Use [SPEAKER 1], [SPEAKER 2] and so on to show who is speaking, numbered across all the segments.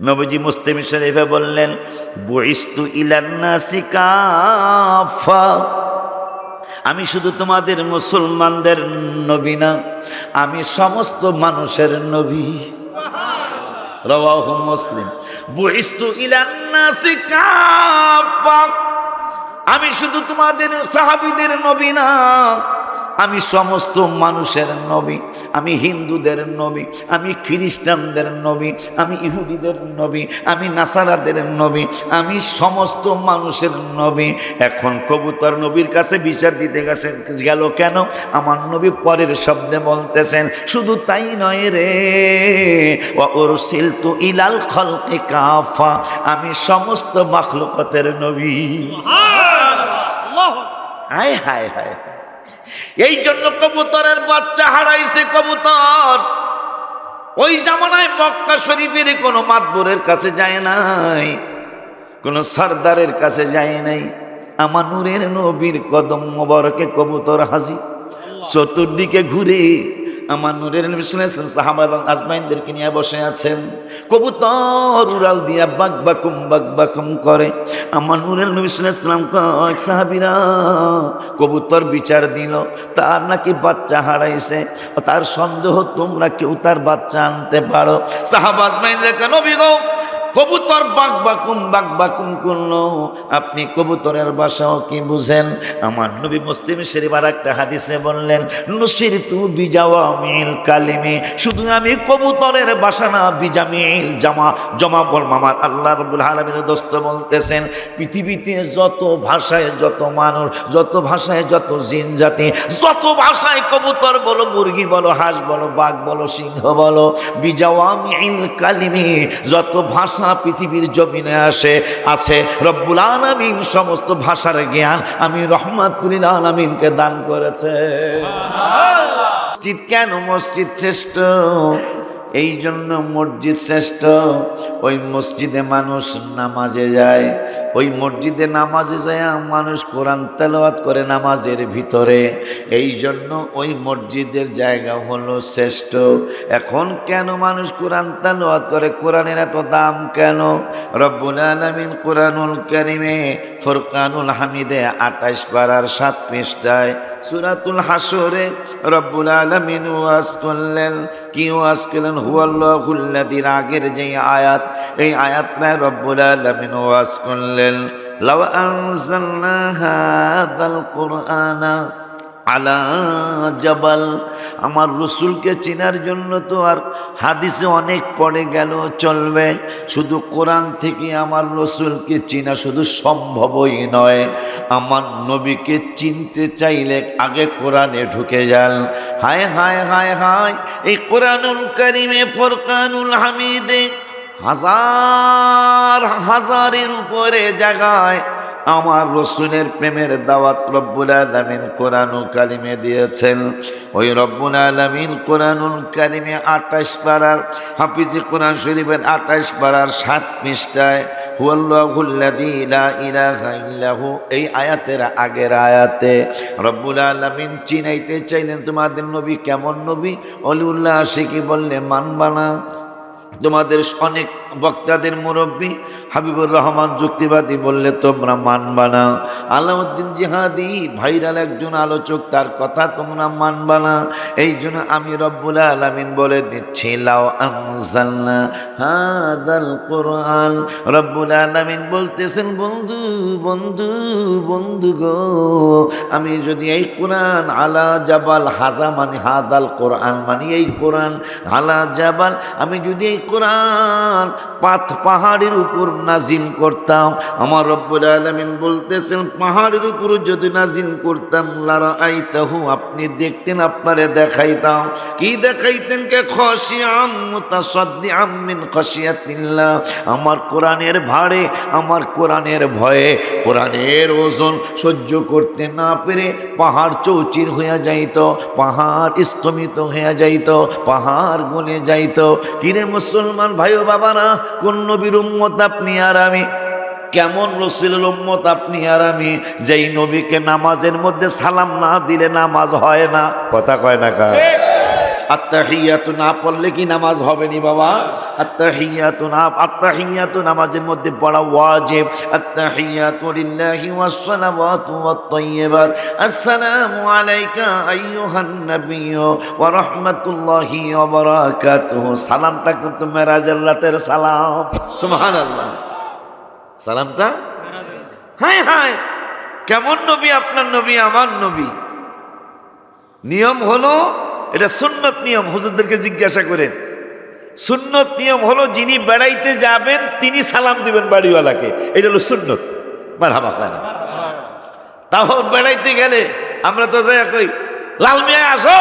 [SPEAKER 1] নবীজি মুসলিম শরীফে বললেন, বুইস্তু ইলান নাসি কাফা, আমি শুধু তোমাদের মুসলমানদের নবী না, আমি সমস্ত মানুষের নবী। রাওয়াহু মুসলিম। বুইস্তু ইলান নাসি কাফা, আমি শুধু তোমাদের সাহাবীদের নবী না, আমি সমস্ত মানুষের নবী। আমি হিন্দুদের নবী, আমি খ্রিস্টানদের নবী, আমি ইহুদিদের নবী, আমি নাসারাদের নবী, আমি সমস্ত মানুষের নবী। এখন কবুতর নবীর কাছে বিচার দিতে গেল কেন? আমার নবী পরের শব্দে বলতেছেন, শুধু তাই নয় রে, ওয়া উরসিলতু ইলাল খালকি কাফা, আমি সমস্ত মাখলুকাতের নবী। হায় হায় হায়। এই জন্য কবুতরের বাচ্চা হারাইছে কবুতর। ওই জামানায় মক্কা শরীফের কোনো মাতবরের কাছে যায় নাই, কোন সরদারের কাছে যায় নাই। আমার নূরের নবীর কদম মোবারকে কবুতর হাজির। চতুর্দিকে ঘুরে আমার নূরের নবী শুনেছেন সাহাবা আজমাইনদেরকে নিয়ে বসে আছেন, কবুতর উড়াল দিয়া বাকবাকুম করে। আমার নূরের নবী শুনেছিলাম সাহাবীরা, কবুতর বিচার দিল তার নাকি বাচ্চা হারাইছে, তার সন্দেহ তোমরা কেউ তার বাচ্চা আনতে পারো। সাহাবা আজমাইনরা নবী গো, কবুতর বাকবাকুম করলো, আপনি কবুতরের ভাষাও কি বুঝেন? আমার নবী মুসলিম শরীফ আর একটা হাদিসে বললেন, নুসিরতু বিজাওয়ামিল কালিমি, শুধু আমি কবুতরের ভাষা না, বিজামিল জমা বল। আমার আল্লাহ রাব্বুল আলামিনের দোস্ত বলতেছেন, পৃথিবীতে যত ভাষায় যত মানুষ, যত ভাষায় যত জিন জাতি, যত ভাষায় কবুতর বলো, মুরগি বলো, হাঁস বলো, বাঘ বলো, সিংহ বলো, বিজাওয়ামিল কালিমি, যত ভাষা পৃথিবীর জমিনে আছে, রব্বুল আলামিন সমস্ত ভাষার জ্ঞান আমি রহমাতুল লিল আলামিনকে দান করেছে। মসজিদ কেন মসজিদ শ্রেষ্ঠ? এই জন্য মসজিদ শ্রেষ্ঠ, ওই মসজিদে মানুষ নামাজে যায়, ওই মসজিদে নামাজে যায় মানুষ কোরআন তেলাওয়াত করে নামাজের ভিতরে, এই জন্য ওই মসজিদের জায়গা হলো শ্রেষ্ঠ। এখন কেন মানুষ কোরআন তেলাওয়াত করে? কোরআনের এত দাম কেন? রব্বুল আলামিন কোরআনুল কারীমে ফুরকানুল হামিদে 28 পারার 7 পৃষ্ঠায় সূরাতুল হাসরে রব্বুল আলামিন ওয়াজ করলেন। কি ওয়াজ করলেন? হুয়াল্লাহুল্লাযীর আগের যে আয়াত, এই আয়াতটায় রব্বুল আলামিন ওয়াজ করলেন, লাউ আনজালনা হাযাল কুরআনা আলা জাবাল, আমার রসুলকে চেনার জন্য তো আর হাদিসে অনেক পড়ে গেল চলবে, শুধু কোরআন থেকে আমার রসুলকে চেনা শুধু সম্ভবই নয়, আমার নবীকে চিনতে চাইলে আগে কোরআনে ঢুকে যান। হায় হায় হায় হায়, এই কোরআনুল কারীমে ফুরকানুল হামিদে হাজারের উপরে জায়গায় আমার রসুলের প্রেমের দাওয়াত রব্বুল আলামিন কোরআনুল কারীমে দিয়েছেন। ওই রব্বুল আলামিন কোরআনুল কারীমে 28 পারার হাফিজে কোরআন শরীফের 28 পারার 7 পৃষ্ঠায় হুয়াল্লাহুল্লাযী লা ইলাহা ইল্লাহু, এই আয়াতের আগের আয়াতে রব্বুল আলামিন চিনাইতে চাইলেন তোমাদের নবী কেমন নবী। অলিউল্লাহ আশিকি বললে মানবানা, তোমাদের অনেক বক্তাদের মুরব্বী হাবিবুর রহমান যুক্তিবাদী বললে তোমরা মানবা না, আলাউদ্দিন জিহাদি ভাইরাল একজন আলোচক, তার কথা তোমরা মানবা না। এই জন্য আমি রব্বুল আলামিন বলে দিচ্ছি, লাউ আনজালনা হাদাল কুরআন, রব্বুল আলামিন বলতেছেন বন্ধু বন্ধু বন্ধু গো, আমি যদি এই কোরআন আলা জাবাল, হাজা মানে হাদাল কোরআন মানে এই কোরআন, আলা জাবাল আমি যদি এই কোরআন পাহাড়ের উপর নাজিল করতাম, আমার রব্বুল আলামিন বলতেছেন পাহাড়ের উপর যদি নাজিল করতাম, লারাআইতাহু আপনি দেখতেন, আপনারে দেখাইতাম। কি দেখাইতেন? কে খাশিয়াম মুতাসাদ্দিআম মিন খাশিয়াতিল্লাহ, আমার কোরআনের ভারে, আমার কোরআনের ভয়ে, কোরআনের ওজন সহ্য করতে না পেরে পাহাড় চৌচির হয়ে যাইত, পাহাড় স্তম্ভিত হয়ে যাইত, পাহাড় গলে যাইত। কিরে মুসলমান ভাই ও বাবারা, কোন নবীর উম্মত আপনি আর আমি? কেমন রসুলের উম্মত আপনি আর আমি? যেই নবীকে নামাজের মধ্যে সালাম না দিলে নামাজ হয় না, কথা কয় না কা? আত্তাহিয়াতু না পড়লে কি নামাজ হবে নি বাবা? আত্তাহিয়াতু নামাজের মধ্যে পড়া ওয়াজিব। আত্তাহিয়াতু লিল্লাহি ওয়াস সালাওয়াতু ওয়াত তাইয়্যিবাত। আসসালামু আলাইকা আইয়ুহান নাবিয়্যু ওয়া রাহমাতুল্লাহি ওয়া বারাকাতুহু। সালামটা কিন্তু মেরাজের রাতের সালাম। সুবহানাল্লাহ। সালামটা হায় হায়, কেমন নবী আপনার নবী, আমার নবী। নিয়ম হলো, এটা সুন্নত নিয়ম, হুজুরদেরকে জিজ্ঞাসা করেন। সুন্নত নিয়ম হলো যিনি বেড়াইতে যাবেন তিনি সালাম দিবেন বাড়িওয়ালাকে, এটা হলো সুন্নত। মারহাবা খান। তাও বেড়াইতে গেলে আমরা তো যাই কই লাল মিয়া আসো,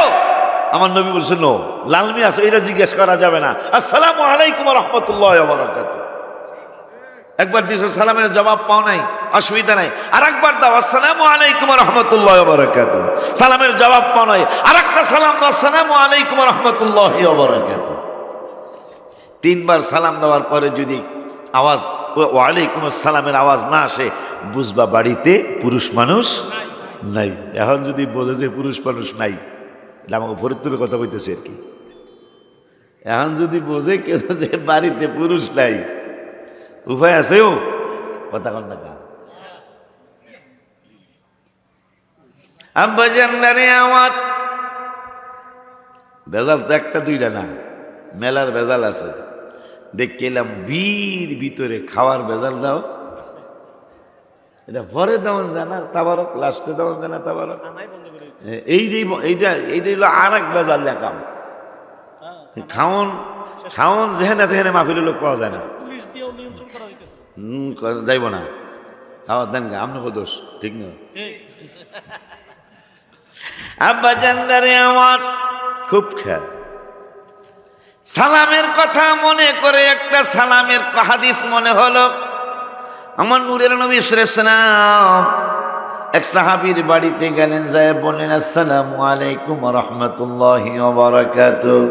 [SPEAKER 1] আমার নবী বলছে নো, লাল মিয়া আসো এটা জিজ্ঞেস করা যাবে না। আসসালামু আলাইকুম ওয়া রাহমাতুল্লাহি ওয়া বারাকাতুহু। একবার দিছো সালামের জবাব পাও নাই, অসুবিধা নাই, আর একবার দাও আসসালামু আলাইকুম ওয়া রাহমাতুল্লাহি ওয়া বারাকাতুহু। সালামের জবাব পাও নাই, আর একটা সালাম দাও আসসালামু আলাইকুম ওয়া রাহমাতুল্লাহি ওয়া বারাকাতুহু। তিনবার সালাম দেওয়ার পরে যদি আওয়াজ ওয়ালাইকুম আসসালামের আওয়াজ না আসে, বুঝবা বাড়িতে পুরুষ মানুষ নাই। এখন যদি বোঝে যে পুরুষ মানুষ নাই, এটা আমাকে ফরিদপুরের কথা কইতেছে আর কি। এখন যদি বোঝে কেউ যে বাড়িতে পুরুষ নাই, উপায় আছেও কথা কন না কা আব্বা জান্নারে আমার। ভেজাল তো একটা দুইটা না, মেলার ভেজাল আছে। দেখে এলাম বীর ভিতরে খাওয়ার ভেজাল দাও, এটা পরে দেওয়ান জানা তাবারক, লাস্টে দেওয়ান জানা তাবারক। এইটাই হলো আর এক ভেজাল দেখাম। খাওন খাওন যেখানে সেখানে মাহফিলের লোক পাওয়া যায় না, যাইব না খাওয়ার দেন গা, আপনার দোষ ঠিক না। আব্বা জান্নারে আমার খুব খেয়াল। সালামের কথা মনে করে একটা সালামের হাদিস মনে হলো। আমার নূরের নবী সাল্লাল্লাহু আলাইহি ওয়াসাল্লাম এক সাহাবীর বাড়িতে গেলেন, যায় বললেন আসসালামু আলাইকুম ওয়া রাহমাতুল্লাহি ওয়া বারাকাতুহু।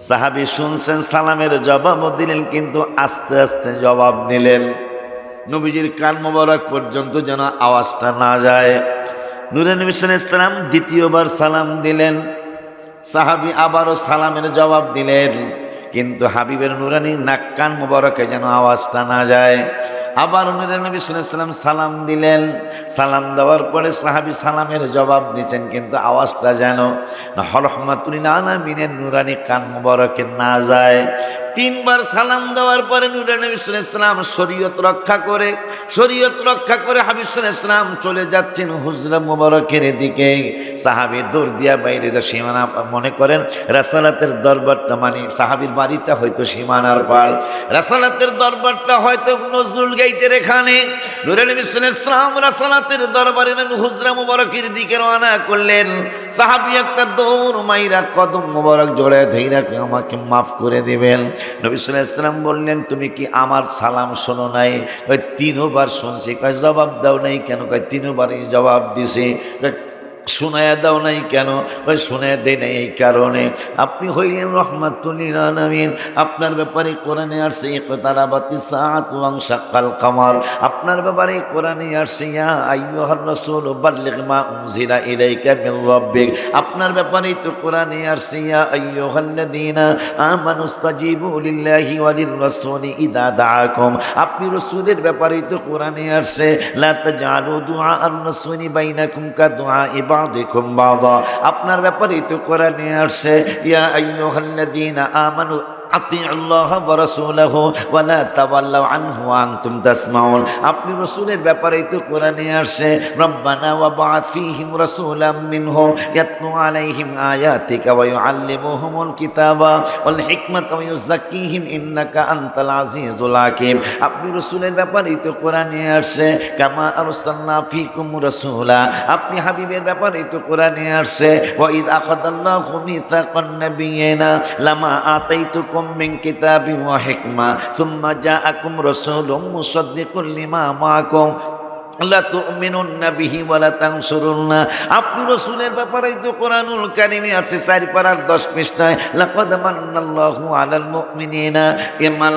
[SPEAKER 1] সাহাবী শুনছেন, সালামের জবাবও দিলেন, কিন্তু আস্তে আস্তে জবাব দিলেন, নবীজির কান মোবারক পর্যন্ত যেন আওয়াজটা না যায়। নূরের নবী সাল্লাল্লাহু আলাইহি ওয়াসাল্লাম দ্বিতীয়বার সালাম দিলেন, সাহাবী আবারও সালামের জবাব দিলেন, কিন্তু হাবিবের নুরানি নাক কান মোবারকে যেন আওয়াজটা না যায়। আবার নূরের নবী সাল্লাল্লাহু আলাইহি ওয়াসাল্লাম সালাম দিলেন, সালাম দেওয়ার পরে সাহাবী সালামের জবাব দিচ্ছেন, কিন্তু আওয়াজটা যেন রাহমাতুল লিল আলামিনের নুরানি কান মোবারকে না যায়। তিনবার সালাম দেওয়ার পরে নূরের নবী সাল্লাল্লাহু আলাইহি ওয়াসাল্লাম শরীয়ত রক্ষা করে হাবিব সাল্লাল্লাহু আলাইহি ওয়াসাল্লাম চলে যাচ্ছেন হুজরা মোবারকের দিকে। সাহাবী দৌড় দিয়া বাইরে যা সীমানা, মনে করেন রাসালাতের দরবারটা, মানে সাহাবীর বাড়িটা হয়তো সীমানার পার, রাসালাতের দরবারটা হয়তো নজরুল গেইটের এখানে। নূরের নবী সাল্লাল্লাহু আলাইহি ওয়াসাল্লাম রাসালাতের দরবারে হুজরা মোবারকের দিকে রওনা করলেন। সাহাবী একটা দৌড় মাইরা কদম মোবারক জড়ায় ধইরা, আমাকে মাফ করে দিবেন। নবী সাল্লাল্লাহু আলাইহি ওয়াসাল্লাম বললেন, তুমি কি আমার সালাম শোনো নাই? কয় তিনবার শুনছি। কয় জবাব দাও নাই কেন? কয় তিনবারই জবাব দিছি। শোনায়া দাও নাই কেন? ওই শোনায়া দেয় নাই এই কারণে, আপনি হইলেন রাহমাতুল লিল আলামিন। আপনার ব্যাপারে কোরআনে আসছে ইকতারাবাতিস সাআতু ওয়ানশাক্কাল কামার। আপনার ব্যাপারে কোরআনে আসছে ইয়া আইয়ুহার রাসূল বাল্লিগ মা উনজিলা ইলাইকা মির রাব্বিক। আপনার ব্যাপারেই তো কোরআনে আসছে ইয়া আইয়ুহাল্লাযীনা আমানুস্তাজিবু লিল্লাহি ওয়া লির রাসূলি ইযা দাআকুম। আপনি রাসূলের ব্যাপারেই তো কোরআনে আসছে লা তাজআলু দুআ আর-রাসূলি বাইনাকুম কা দুআ বাদিকুম বাদা। আপনার ব্যাপারেই তো কোরআনে আসছে ইয়া আইয়ুহাল্লাযীনা আমানু আতিউল্লাহ ওয়া রাসূলাহু ওয়া লা তাওয়াল্লাউ আনহু ওয়া আনতুম তাসমাউন। আপনি রাসূলের ব্যাপারেই তো কোরআনে আসছে রব্বানা ওয়া বা'আথ ফীহিম রাসূলাম মিনহুম ইয়াতলু আলাইহিম আয়াতিকা ওয়া ইউআল্লিমুহুমুল কিতাবা ওয়াল হিকমাতা ওয়া ইউযাক্কিহিম ইন্নাকা আনতাল আজিজুল হাকীম। আপনি রাসূলের ব্যাপারেই তো কোরআনে আসছে কামা আরসালনা ফীকুম রাসূলা। আপনি হাবিবের ব্যাপারেই তো কোরআনে আসছে ওয়া ইয আখাযাল্লাহু মিসাকান নাবিয়িনা লামা আতাইতুকুম মিন কিতাবিন ওয়া হিকমা সুম্মা জাআকুম রাসূলুম মুসাদ্দিকুল লিমা মাআকুম লা তুমিনুন্না বিহি ওয়া লা তানসুরুন্না। আপনি রাসূলের ব্যাপারেই তো কোরআনুল কারীমে আছে 4 পারার 10 পৃষ্ঠায়, লাকাদ মান্নাল্লাহু আলাল মুমিনিনা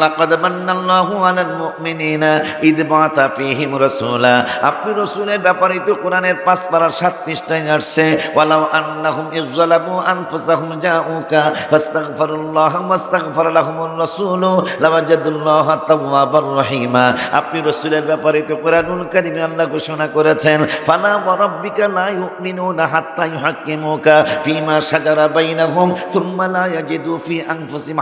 [SPEAKER 1] লাকাদ মান্নাল্লাহু আলাল মুমিনিনা ইদ বাআসা ফীহিম রাসূলা। আপনি রাসূলের ব্যাপারেই তো কোরআনের 5 পারার 7 পৃষ্ঠায় আসছে, ওয়ালাউ আন্নাহুম ইযযালামু আনফুসাহুম জাউকা ফাস্তাগফিরুল্লাহ ওয়াস্তাগফার লাহুমুর রাসূলু লাওয়াজাদুল্লাহা তাওয়াবার রহিমা। আপনি রাসূলের ব্যাপারেই তো কোরআনুল কারীমে আল্লাহ ঘোষণা করেছেন, ফালা ওয়া রাব্বিকা লা ইউমিনুনা হাত্তা ইউহাক্কিমুকা ফীমা শাজারা বাইনাহুম সুম্মা লা ইয়াজিদু ফি আনফুসিহিম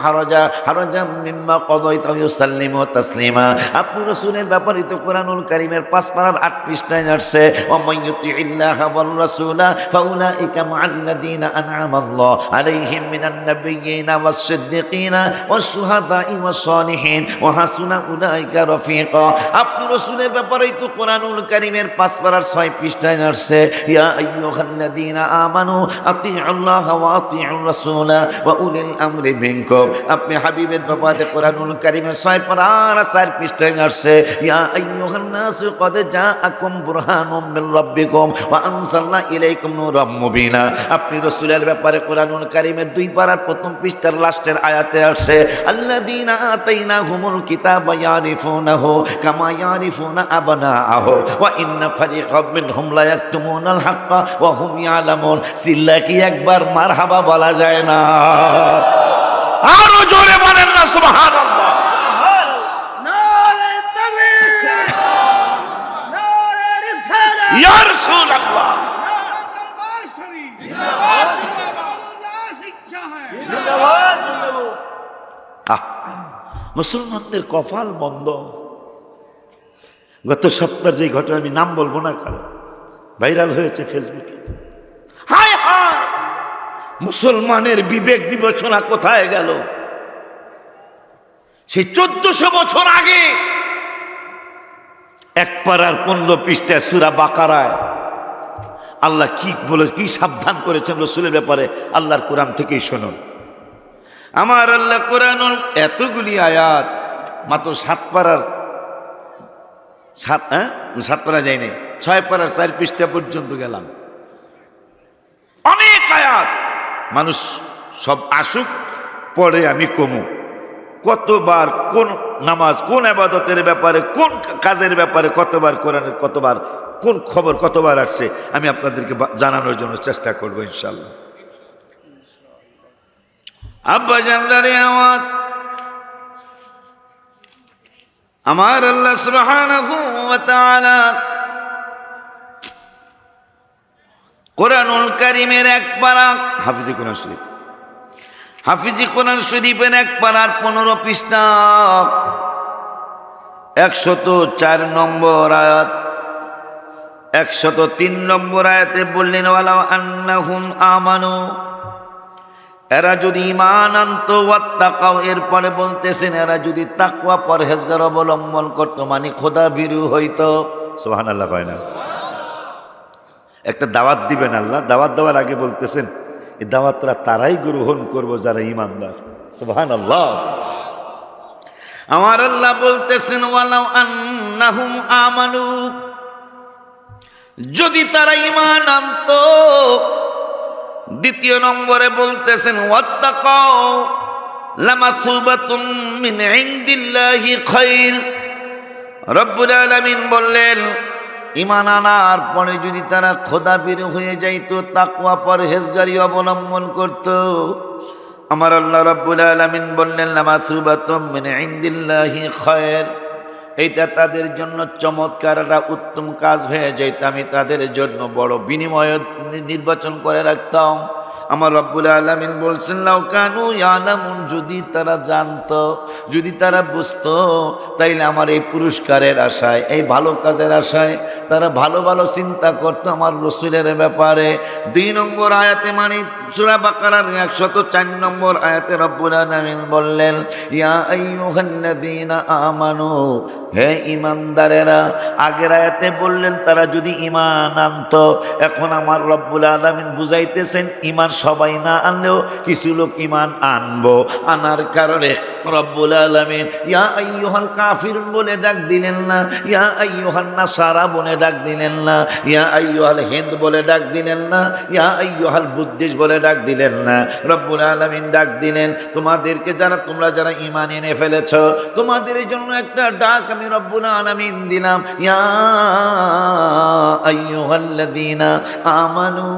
[SPEAKER 1] হারাজাম মিম্মা কাদাইতা ওয়া ইউসাল্লিমু তাসলিমা। আপনি রাসূলের ব্যাপারে তো কোরআনুল কারীমের 5 পারার 8 পৃষ্ঠায় আসছে, ওয়া মান ইউতিইল্লাহা ওয়ার রাসূলা ফাউলাইকা মা'আল্লাযীনা আন'আমা আল্লাহু আলাইহিম মিনান নাবিয়্যিনা ওয়াস সিদ্দিকিনা ওয়াশ শুহাদাই ওয়াস সালিহিন ওয়া হাসুনা উলাইকা রাফিকা। আপনি রাসূলের ব্যাপারে তো কোরআনুল কারীমের 5 পারার 6 পৃষ্ঠায় আসছে, ইয়া আইয়ুহাল্লাযীনা আমানু আতিউল্লাহ ওয়া আতিউর রাসূলা ওয়া উলিল আমরি মিনকুম। আপনি হাবিবের ব্যাপারে কোরআনুল কারীমের 6 পারার 4 পৃষ্ঠায় আসছে, ইয়া আইয়ুহান নাসু ক্বাদ জাআকুম বুরহানুম মির রাব্বিকুম ওয়া আনজালনা ইলাইকুম নূরাম মুবিনা। আপনি রাসূলের ব্যাপারে কোরআনুল কারীমের 2 পারার প্রথম পৃষ্ঠার লাস্টের আয়াতে আসছে, আল্লাযীনা আতাইনাহুমুল কিতাবা ইয়ারিফুনাহু কামা ইয়ারিফুনা আবনাআহুম ওয়া ইন্না ফারিকাম মিনহুম লা ইয়াকতুমুনাল হাক্কা ওয়া হুম ইয়ালামুন। সিল্লা কি একবার মারহাবা বলা যায় না? আরো জোরে বলেন না সুবহানাল্লাহ।
[SPEAKER 2] নারে তাকবীর, নারে রিসালাত,
[SPEAKER 1] ইয়া রাসূলুল্লাহ,
[SPEAKER 2] নারে দরবার শরীফ, জিন্দাবাদ আল্লাহ শিক্ষা है জিন্দাবাদ জিন্দাবাদ।
[SPEAKER 1] মুসলমানদের কপাল বন্ধ। গত সপ্তাহে যে ঘটনা, আমি নাম বলবো না, কারণ ভাইরাল হয়েছে ফেসবুকে। হায় হায়, মুসলমানের বিবেক বিবেচনা কোথায় গেল? সেই 1400 বছর আগে 1 পারার 15 পৃষ্ঠায় সূরা বাকারায় আল্লাহ কি বলে, কি সাবধান করেছেন রাসূলের ব্যাপারে, আল্লাহর কোরআন থেকেই শুনুন। আমার আল্লাহ কোরআনুল এতগুলি আয়াত, মাত্র 7 পারার 7 পারা যায়নি, 6 পারার 4 পৃষ্ঠা পর্যন্ত গেলাম। অনেক আয়াত, মানুষ সব আসুক পরে আমি কমু কতবার কোন নামাজ, কোন ইবাদতের ব্যাপারে, কোন কাজের ব্যাপারে কতবার কোরআনের কতবার, কোন খবর কতবার আসছে, আমি আপনাদেরকে জানানোর জন্য চেষ্টা করব ইনশাআল্লাহ। আব্বা জানদারে আমার আমার আল্লাহ সুবহানাহু ওয়া তাআলা কোরআনুল কারীমের 1 পারা, হাফিজি কোরআন শরীফ, হাফিজি কোরআন শরীফের 1 পারার 15 পৃষ্ঠা 104 নম্বর আয়াত, 103 নম্বর আয়াতে বললেন, ওয়ালাউ আন্নাহুম আমানু, এরা যদি ঈমান আনতো, ওয়াত্তাকাও, এরপরে বলতেছেন এরা যদি তাকওয়া পরহেজগার অবলম্বন করত, মানে খোদা ভীরু হইতো। সুবহানাল্লাহ কয় না? একটা দাওয়াত দিবেন আল্লাহ, দাওয়াত দেওয়ার আগে বলতেছেন এই দাওয়াতরা তারাই গ্রহণ করবো যারা ঈমানদার। সুবহানাল্লাহ। আমার আল্লাহ বলতেছেন, ওয়ালাউ আন্নাহুম আমানু, যদি তারা ঈমান আনতো। দ্বিতীয় নম্বরে বলতেছেন, ওয়াত্তাকাও লামাসুবাতুম মিন ইনদিল্লাহি খায়র। রব্বুল আলামিন বললেন, ঈমান আনার পরে যদি তারা খোদাভীরু হয়ে যাইতো, তাকওয়া পরহেজগারি অবলম্বন করত, আমার আল্লাহ রব্বুল আলামিন বললেন, লামাসুবাতুম মিন ইনদিল্লাহি খায়র, এইটা তাদের জন্য চমৎকার একটা উত্তম কাজ হয়ে যাইত, আমি তাদের জন্য বড় বিনিময় নির্বাচন করে রাখতাম। আমার রব্বুল আলামিন বলছেন, লাউ কানু ইয়ালামুন, যদি তারা জানতো, যদি তারা বুঝতো, তাইলে আমার এই পুরস্কারের আশায়, এই ভালো কাজের আশায় তারা ভালো ভালো চিন্তা করতো আমার রাসূলের ব্যাপারে। 2 নম্বর আয়াতে, মানে সূরা বাকারার 104 নম্বর আয়াতে রব্বুল আলামিন বললেন, ইয়া আইয়ুহাল্লাযীনা আমানু, হে ঈমানদারেরা। আগের আয়াতে বললেন তারা যদি ঈমান আনতো, এখন আমার রব্বুল আলামিন বুঝাইতেছেন ঈমান সবাই না আনলেও কিছু লোক ইমান আনবো, আনার কারণে রব্বুল আলামিন ইয়া আইয়ুহাল কাফিরুন বলে ডাক দিলেন না, ইয়া আইয়ুহান নাসারা বলে ডাক দিলেন না, ইয়া আইয়ুহাল হিন্দ বলে ডাক দিলেন না, ইয়া আইয়ুহাল বুদ্ধিস্ট বলে ডাক দিলেন না। রব্বুল আলামিন ডাক দিলেন তোমাদেরকে, তোমরা যারা ঈমান এনে ফেলেছ, তোমাদের জন্য একটা ডাক আমি রব্বুল আলামিন দিলাম, ইয়া আইয়ুহাল্লাযীনা আমানু,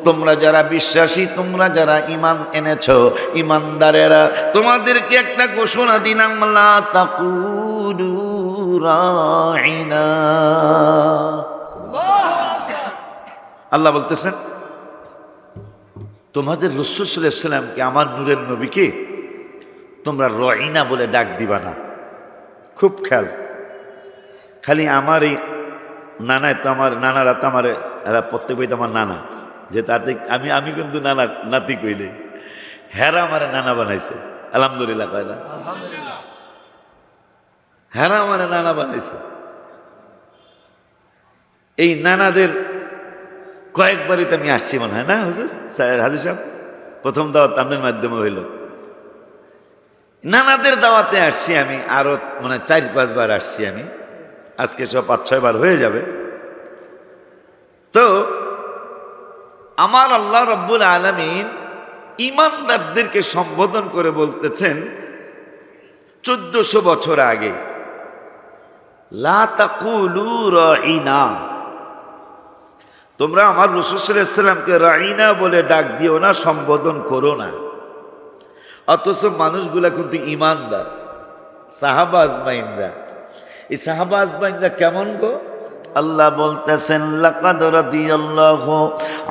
[SPEAKER 1] তোমরা যারা বিশ্বাসী, তোমরা যারা ঈমান এনেছো, ঈমানদারেরা, তোমাদেরকে একটা ঘোষণা দিলাম, লা তাকুলু রাইনা। আল্লাহ বলতেছেন তোমাদের রাসূল সাল্লাল্লাহু আলাইহি ওয়াসাল্লামকে, আমার নূরের নবীকে তোমরা রাইনা বলে ডাক দিবা না। খুব খেয়াল, খালি আমার এই নানায় তো, আমার নানারা তো আমার, এরা প্রত্যেক বইতে আমার নানা, যে তাতে আমি কিন্তু নানা নাতি কইলে, হেরা আমার নানা বানাইছে, আলহামদুলিল্লাহ কয় না, হেরা আমার নানা বানাইছে। এই নানাদের কয়েকবারই তো আমি আসছি মনে হয় না হুজুর, হাজির সাহেব? প্রথম দাওয়াত আপনার মাধ্যমে হইল, নানাদের দাওয়াতে আসছি আমি, আরো মানে 4-5 বার আসছি আমি, আজকে সব 5-6 বার হয়ে যাবে। তো আমার আল্লাহ রব্বুল আলামিন ঈমানদারদেরকে সম্বোধন করে বলতেছেন 1400 বছর আগে, লা তাকুলু রাইনা, তোমরা আমার রাসূল সাল্লাল্লাহু আলাইহি ওয়াসাল্লামকে রাইনা বলে ডাক দিও না, সম্বোধন করো না। অথচ মানুষগুলা কিন্তু ঈমানদার, সাহাবা আজমাইনরা। এই সাহাবা আজমাইনরা কেমন গো? আল্লাহ বলতেছেন লাকাদ রাদিয়াল্লাহু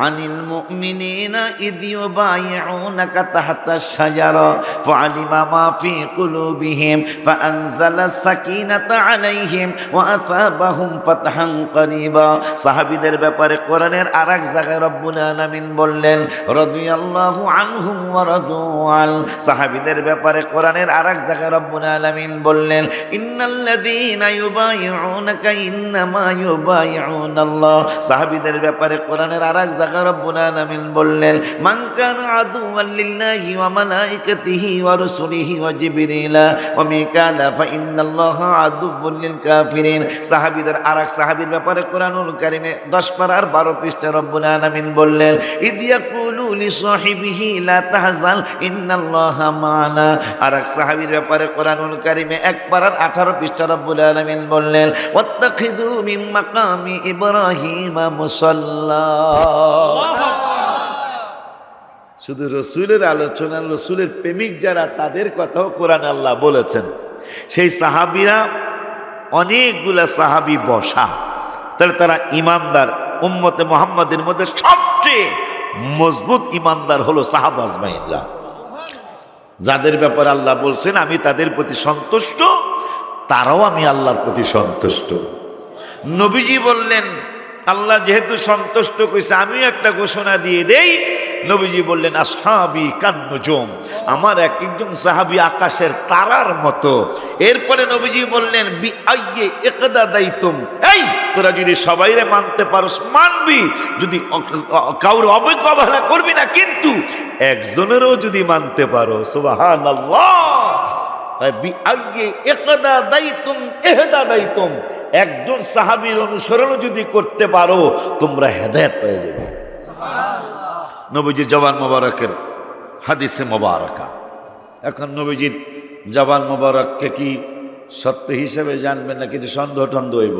[SPEAKER 1] আনিল মুমিনিনা ইয ইউবাইউনাকা তাহতাশ শাজারা ফাআলিমা মা ফি কুলুবিহিম ফাআনজালাস সাকিনাতা আলাইহিম ওয়া আসাবাহুম ফাতহান করিবা। সাহাবীদের ব্যাপারে কোরআনের আরেক জায়গায় রব্বুল আলামিন বললেন রাদিয়াল্লাহু আনহুম ওয়া রাদু আন। সাহাবীদের ব্যাপারে কোরআনের আরেক জায়গায় রব্বুল আলামিন বললেন ইন্নাল্লাযীনা ইউবাইউনাকা ইন্নামা ইউবাইউনাল্লাহ। সাহাবীদের ব্যাপারে কোরআনের আরেক জায়গায় রব্বুল আলামিন বললেন মান কানা আদুওয়ান লিল্লাহি ওয়া মালাইকাতিহি ওয়া রাসূলিহি ওয়া জিবরিলা ওয়া মিকালা ফা ইন্নাল্লাহা আদুউল লিল কাফিরিন। সাহাবীদের আরেক সাহাবীর ব্যাপারে কোরআনুল কারীমে 10 পারার 12 পৃষ্ঠা রব্বুল আলামিন বললেন ইয ইয়াকুলু লিসাহিবিহি লা তাহজান ইন্নাল্লাহা মা'ানা। আরেক সাহাবীর ব্যাপারে কোরআনুল কারীমে 1 পারার 18 পৃষ্ঠা রব্বুল আলামিন বললেন ওয়াত্তাখিযু মিন মাকামি ইব্রাহিম মুসাল্লা। শুধু রসুলের আলোচনা, রসুলের প্রেমিক যারা, তাদের কথাও কোরআন আল্লাহ বলেছেন। সেই সাহাবীরা অনেকগুলা সাহাবী বসা, তাহলে তারা ঈমানদার। উম্মতে মুহাম্মাদের মধ্যে সবচেয়ে মজবুত ঈমানদার হলো সাহাবা আজমাইনরা, যাদের ব্যাপারে আল্লাহ বলছেন আমি তাদের প্রতি সন্তুষ্ট, তারাও আমি আল্লাহর প্রতি সন্তুষ্ট। নবীজি বললেন আল্লাহ যেহেতু সন্তুষ্ট কইছে, আমিও একটা ঘোষণা দিয়ে দেই। নবীজি বললেন আসহাবি কান্নুজুম, আমার এক একজন সাহাবী আকাশের তারার মতো। এরপরে নবীজি বললেন বি আইয়ে ইকদাদাইতুম, এই তোরা যদি সবাইরে মানতে পারস মানবি, যদি কাউর অবহেলা করবি না, কিন্তু একজনেরও যদি মানতে পারো, সুবহানাল্লাহ, একজন সাহাবীর অনুসরণ যদি করতে পারো তোমরা হেদায়েত পেয়ে যাবে। নবীজির জবান মোবারকের হাদিসে মোবারকা। এখন নবীজির জবান মোবারককে কি সত্য হিসেবে জানবেন না কিন্তু সন্দেহ টন্দ হইব?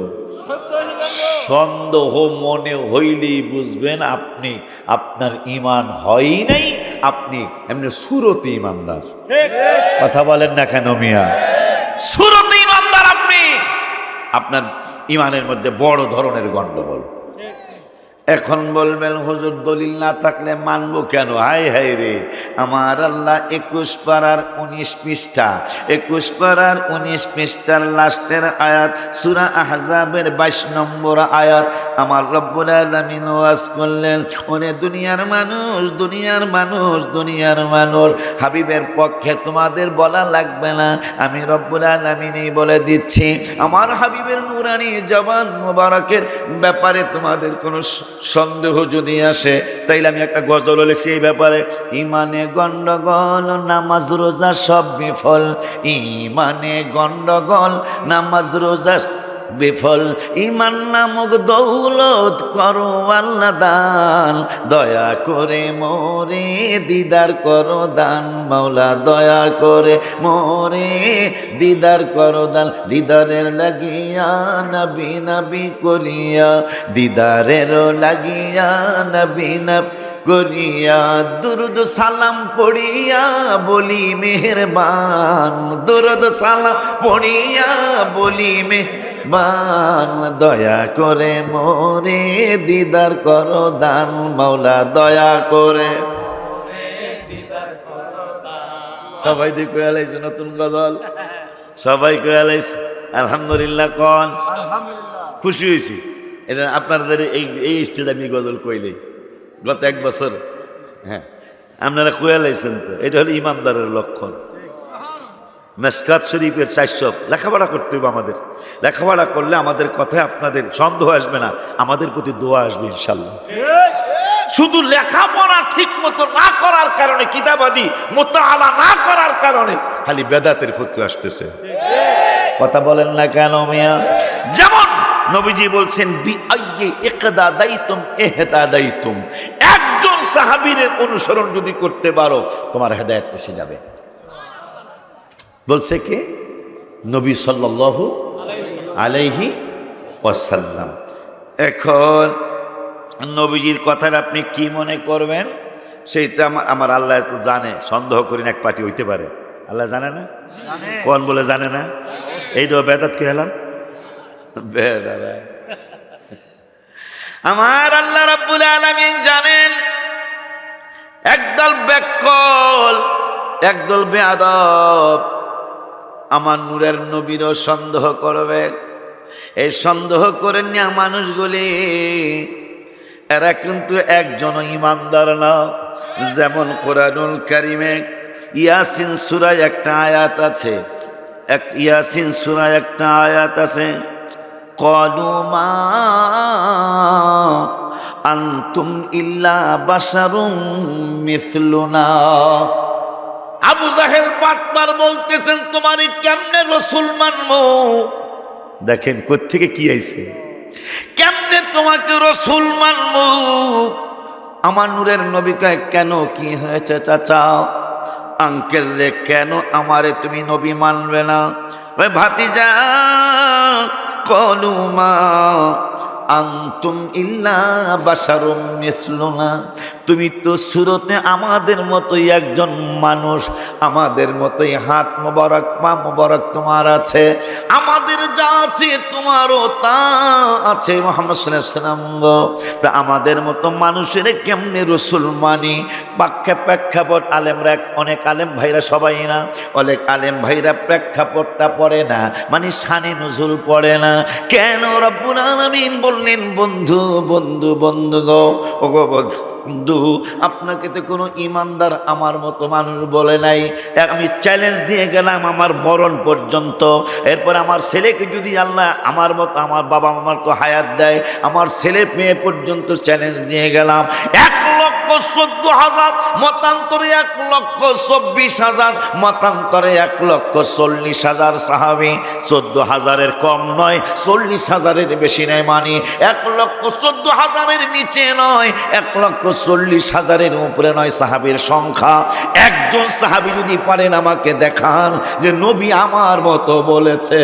[SPEAKER 1] সন্দেহ মনে হইলেই বুঝবেন আপনি, আপনার ঈমান হয় নাই, আপনি এমনি সুরতে ঈমানদার। কথা বলেন না কেন মিয়া? সুরতে ঈমানদার আপনি, আপনার ঈমানের মধ্যে বড় ধরনের গন্ডগোল। এখন বলবেন হুজুর দলিল না থাকলে মানবো কেন? হায় হায় রে, আমার আল্লাহ 21 পারার 19 পৃষ্ঠা, 21 পারার 19 পৃষ্ঠার লাস্টের আয়াত, সূরা আহজাবের 22 নম্বর আয়াত, আমার রব্বুল আলামিন ওয়াজ করলেন ওরে দুনিয়ার মানুষ, দুনিয়ার মানুষ, দুনিয়ার মানুষ, হাবিবের পক্ষে তোমাদের বলা লাগবে না, আমি রব্বুল আলামিনই বলে দিচ্ছি। আমার হাবিবের নূরানি জবান মোবারকের ব্যাপারে তোমাদের কোনো সন্দেহ যদি আসে, তাইলে আমি একটা গজলও লিখছি এই ব্যাপারে। ইমানে গন্ডগোল নামাজ রোজা সব বিফল, ইমানে গন্ডগোল নামাজ রোজা বিফল, ইমান নামক দৌলত করো আল্লাহ দান, দয়া করে মোরে দিদার করো দান, মাওলা দয়া করে মোরে দিদার করো দান, দিদারের লাগিয়া নবী নবী করিয়া, দিদারের লাগিয়া নবী নবী করিয়া, দুরুদ সালাম পড়িয়া বলি মেহেরবান, দুরুদ সালাম পড়িয়া বলি মেহেরবান, দয়া করে মোরে দিদার করো দান, মাওলা দয়া করে। সবাই দিয়ে কয়ে আলাইছে নতুন গজল, সবাই কয়ে আলাইছে আলহামদুলিল্লাহ। কন খুশি হয়েছি। এটা আপনাদের এই স্টেজ আমি গজল কইলেই গত 1 বছর, হ্যাঁ আপনারা কয়ে লাইছেন। তো এটা হলো ইমানদারের লক্ষণ। মেশকাত শরীফের 400 লেখাপড়া করতে হবে আমাদের। লেখাপড়া করলে আমাদের কথায় আপনাদের সন্দেহ আসবে না, আমাদের প্রতি দোয়া আসবে ইনশাল্লাহ। শুধু লেখাপড়া ঠিক মতো না করার কারণে, কিতাবাদি মোতাআলা না করার কারণে খালি বেদাতের ফতোয়া আসতেছে। কথা বলেন না কেন মিয়া? যেমন নবীজি বলছেন বি আইয়ি ইকদাদাইতুম ইহতাদাইতুম, একজন সাহাবীর অনুসরণ যদি করতে পারো তোমার হেদায়েত এসে যাবে। বলছে কে? নবী সাল্লাল্লাহু আলাইহি ওয়াসাল্লাম। এখন নবীজির কথার আপনি কি মনে করবেন সেইটা আমার আল্লাহ তো জানে। সন্দেহ করেন এক পার্টি হইতে পারে, আল্লাহ জানে না? কোন বলে জানে না? এইটাও বেদাত কে হলাম? আমার আল্লাহ রাব্বুল আলামিন জানেন একদল বেকল, একদল বেয়াদব আমার নূরের নবীরও সন্দেহ করবে। এই সন্দেহ করে নেওয়া মানুষগুলি এরা কিন্তু একজন ইমানদার না। যেমন কোরআনুল কারিমে ইয়াসিন সূরায় একটা আয়াত আছে, ইয়াসিন সূরায় একটা আয়াত আছে, ক্বালু মা আনতুম ইল্লা বাশারুম মিসলুনা। আবু জাহেল বাটপার বলতেছেন তোমারই কেমনে রাসূল মানবো? দেখেন কোত্থেকে কি আইছে, কেমনে তোমাকে রাসূল মানবো? আমার নূরের নবী কয় কেন কি হয়েছে চাচা? আঙ্কেল রে কেন আমারে তুমি নবী মানবে না? ওই ভাতিজা ক্বালু মা আনতুম ইল্লা বাশারুম মিসলুনা, তুমি তো সুরতে আমাদের মতোই একজন মানুষ, আমাদের মতোই হাত মোবারক পা মোবারক তোমার আছে, আমাদের যা আছে তোমারও তা আছে মুহাম্মদ সাল্লাল্লাহু আলাইহি ওয়াসাল্লাম। তা আমাদের মতো মানুষের কেমনে রাসূল মানি? প্রেক্ষাপট আলেমরা, অনেক আলেম ভাইরা, সবাই না, অনেক আলেম ভাইরা প্রেক্ষাপটটা পড়ে না, মানে শানে নুজুল পড়ে না। কেন রব্বুল আলামিন বললেন বন্ধু বন্ধু বন্ধু গো, ও গো বন্ধু, আপনাকে তো কোনো ইমানদার আমার মতো মানুষ বলে নাই। আমি চ্যালেঞ্জ দিয়ে গেলাম আমার মরণ পর্যন্ত। এরপর আমার ছেলেকে যদি আল্লাহ আমার মতো, আমার বাবা মামার তো হায়াত দেয়, আমার ছেলে মেয়ে পর্যন্ত চ্যালেঞ্জ দিয়ে গেলাম। 1,14,000 মতান্তরে 1,24,000 মতান্তরে 1,40,000 সাহাবী, 14,000-এর কম নয়, 40,000-এর বেশি নয়, মানে 1,14,000-এর নিচে নয়, 1,40,000-এর উপরে নয় সাহাবীর সংখ্যা। একজন সাহাবী যদি পারেন আমাকে দেখান যে নবী আমার মতো বলেছে,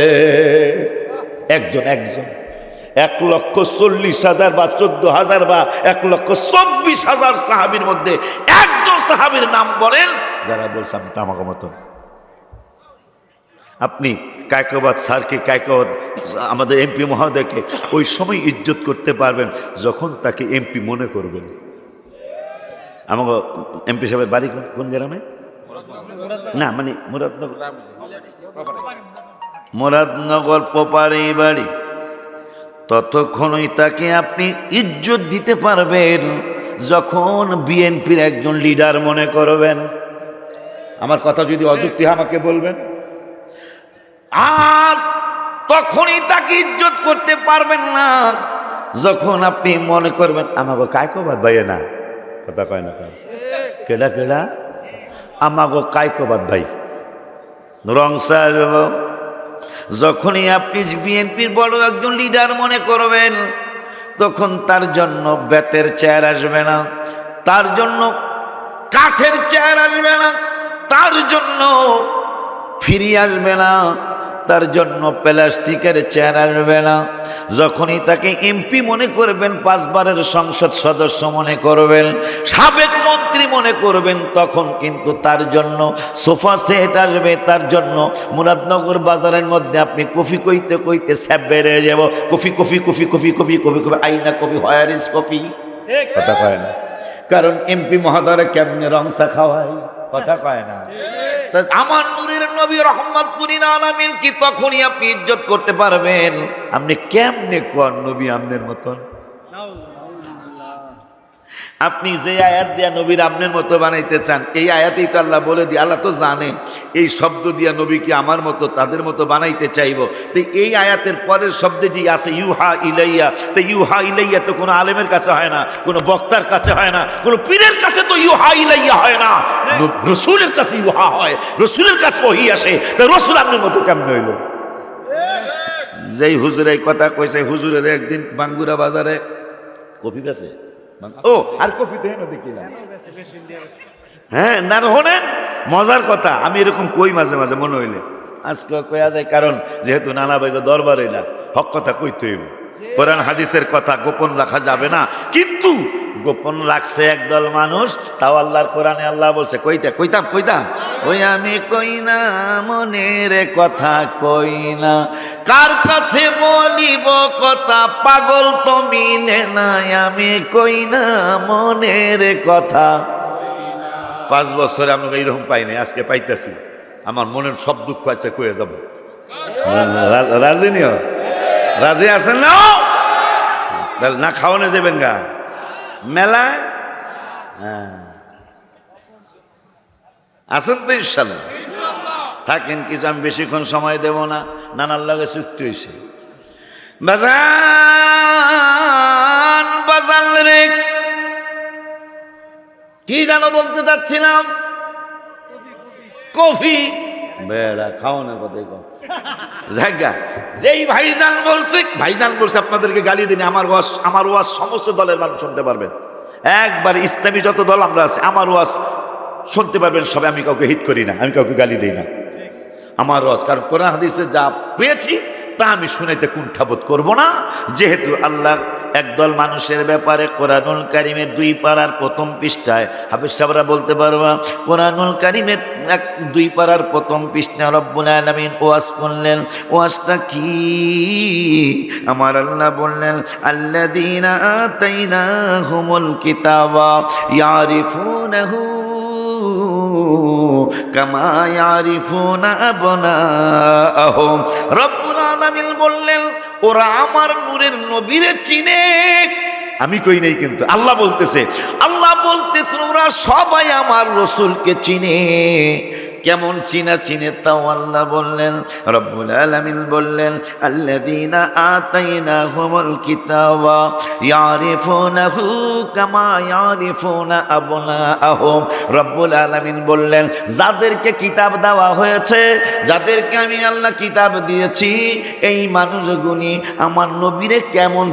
[SPEAKER 1] একজন 1,40,000 বা 14,000 বা 1,24,000 সাহাবীর মধ্যে একজন সাহাবীর নাম বলেন যারা বলছে আমি তো আমাকে মতো। আপনি কায়কোবাদ স্যারকে, কায়কোবাদ আমাদের এমপি মহোদয়কে ওই সময় ইজ্জত করতে পারবেন যখন তাকে এমপি মনে করবেন। আমাকে এমপি সাহেবের বাড়ি কোন গ্রামে? না মানে মুরাদনগর পোপারে বাড়ি। ততক্ষণই তাকে আপনি ইজ্জত দিতে পারবেন যখন বিএনপির একজন লিডার মনে করবেন। আমার কথা যদি অযুক্তি হয় আমাকে বলবেন। আর তখনই তাকে ইজ্জত করতে পারবেন না যখন আপনি মনে করবেন আমাকে কায়কো বাদ ভাই না, কথা কয় না কয় কেডা কেডা আমাকে কায়কো বাদ ভাই রং সাহেব, যখনই আপনি বিএনপির বড় একজন লিডার মনে করবেন, তখন তার জন্য বেতের চেয়ার আসবে না, তার জন্য কাঠের চেয়ার আসবে না, তার জন্য ফিরি আসবে না, তার জন্য প্লাস্টিকের চেয়ার আসবে না। যখনই তাকে এমপি মনে করবেন, 5 বারের সংসদ সদস্য মনে করবেন, সাবেক মন্ত্রী মনে করবেন, তখন কিন্তু তার জন্য সোফা সেট আসবে, তার জন্য মুরাদনগর বাজারের মধ্যে আপনি কফি কইতে কইতে স্যাপ বেড়ে যাব, coffee coffee coffee coffee coffee coffee coffee আইনা কফি, হোয়ার ইজ কফি, কথা কয় না। কারণ এমপি মহোদয় কেমনে রংসা খাওয়াই, কথা কয় না। আমার নূরের নবী রহমাতুল আলামিন কি তখনই আপনি ইজ্জত করতে পারবেন? আপনি কেমনে কোন নবী আমনের মতন? আপনি যে আয়াত দিয়া নবীর আমনের মতো বানাইতে চান, এই আয়াতেই তো আল্লাহ বলে দিয়ে, আল্লাহ তো জানে এই শব্দ দিয়া নবীকে আমার মতো তাদের মতো বানাইতে চাইব। তো এই আয়াতের পরের শব্দে যে আছে ইউহা ইলাইয়া, তো ইউহা ইলাইয়া তো কোনো আলেমের কাছে হয় না, কোনো বক্তার কাছে হয় না, কোনো পীরের কাছে তো ইউহা ইলাইয়া হয় না, রসুলের কাছে ইউহা হয়, রসুলের কাছে ওহী আসে। তো রসুল আমনের মতো কেমন হইল? যেই হুজুর এই কথা কইছে, হুজুরের একদিন বাঙ্গুরা বাজারে কফি বেছে, ও আর কফি দেন দেখিলাম, হ্যাঁ না হনে মজার কথা। আমি এরকম কই মাঝে মাঝে মনে হইলে, আজকে কয়া যায়, কারণ যেহেতু নানা ভাইকে দরবার হইলা, হক কথা কইতে হইব, কোরআন হাদিসের কথা গোপন রাখা যাবে না। কিন্তু গোপন রাখছে একদল মানুষ, তাও আল্লাহর কোরআনে আল্লাহ বলছে, কইতাম ওই আমি কই না মনের কথা কই না, কার কাছে বলিব কথা, পাগল তো মিলে না, আমি কই না মনের কথা। 5 বছরে আমি এইরকম পাইনি, আজকে পাইতেছি, আমার মনের সব দুঃখ আছে কয়ে যাব। রাজি নিও, রাজি আছেন না? না খাওয়ানো যাবেন গা মেলা, হ্যাঁ আছেন তো ইনশাল্লাহ? থাকেন কিছু, আমি বেশিক্ষণ সময় দেব না, নানার লাগে চুক্তি হয়েছে। বাজান বাজান রে, কি জানো বলতে চাচ্ছিলাম, কফি বেড়া খাওয়ানোর কথাই কম জায়গা। যেই ভাইজান বলছে আপনাদেরকে গালি দিনে, আমার ওয়াজ সমস্ত দলের মানুষ শুনতে পারবেন, একবার ইসলামী যত দল আমরা আছি, আমার ওয়াজ শুনতে পারবেন সবাই। আমি কাউকে হিট করি না, আমি কাউকে গালি দিই না, আমার ওয়াজ, কারণ কোরআন হাদিসে যা পেয়েছি তা আমি শুনাইতে কুণ্ঠাবোধ করব না। যেহেতু আল্লাহ একদল মানুষের ব্যাপারে কোরআনুল কারিমের 2 পারার প্রথম পৃষ্ঠায়, হাফেজ সাহেবরা বলতে পারবা, কোরআনুল কারিমের 2 পারার প্রথম পৃষ্ঠায় রব্বুল আলামিন ওয়াজ করলেন। ওয়াজটা কি? আমার আল্লাহ বললেন, আল্লাযীনা আতাইনাহুমুল কিতাবা ইয়ারিফুনাহু কামা ইয়ারিফুনা আবনাআহুম। রব্বুল আলামিন বললেন, ওরা আমার নূরের নবীরে চিনে। আমি কই নাই, কিন্তু আল্লাহ বলতেছে ওরা সবাই আমার রাসূলকে চিনে। কেমন চিনে তাও আল্লাহ বললেন, রব্বুল আলামিন বললেন, আল্লাযীনা আতাইনাহুমুল কিতাবা ইয়ারিফুনাহু কামা ইয়ারিফুনা আবনাআহুম। রব্বুল আলামিন বললেন, যাদেরকে কিতাব দেওয়া হয়েছে, যাদেরকে আমি আল্লাহ কিতাব দিয়েছি, এই মানুষগুলি আমার নবীরে কেমন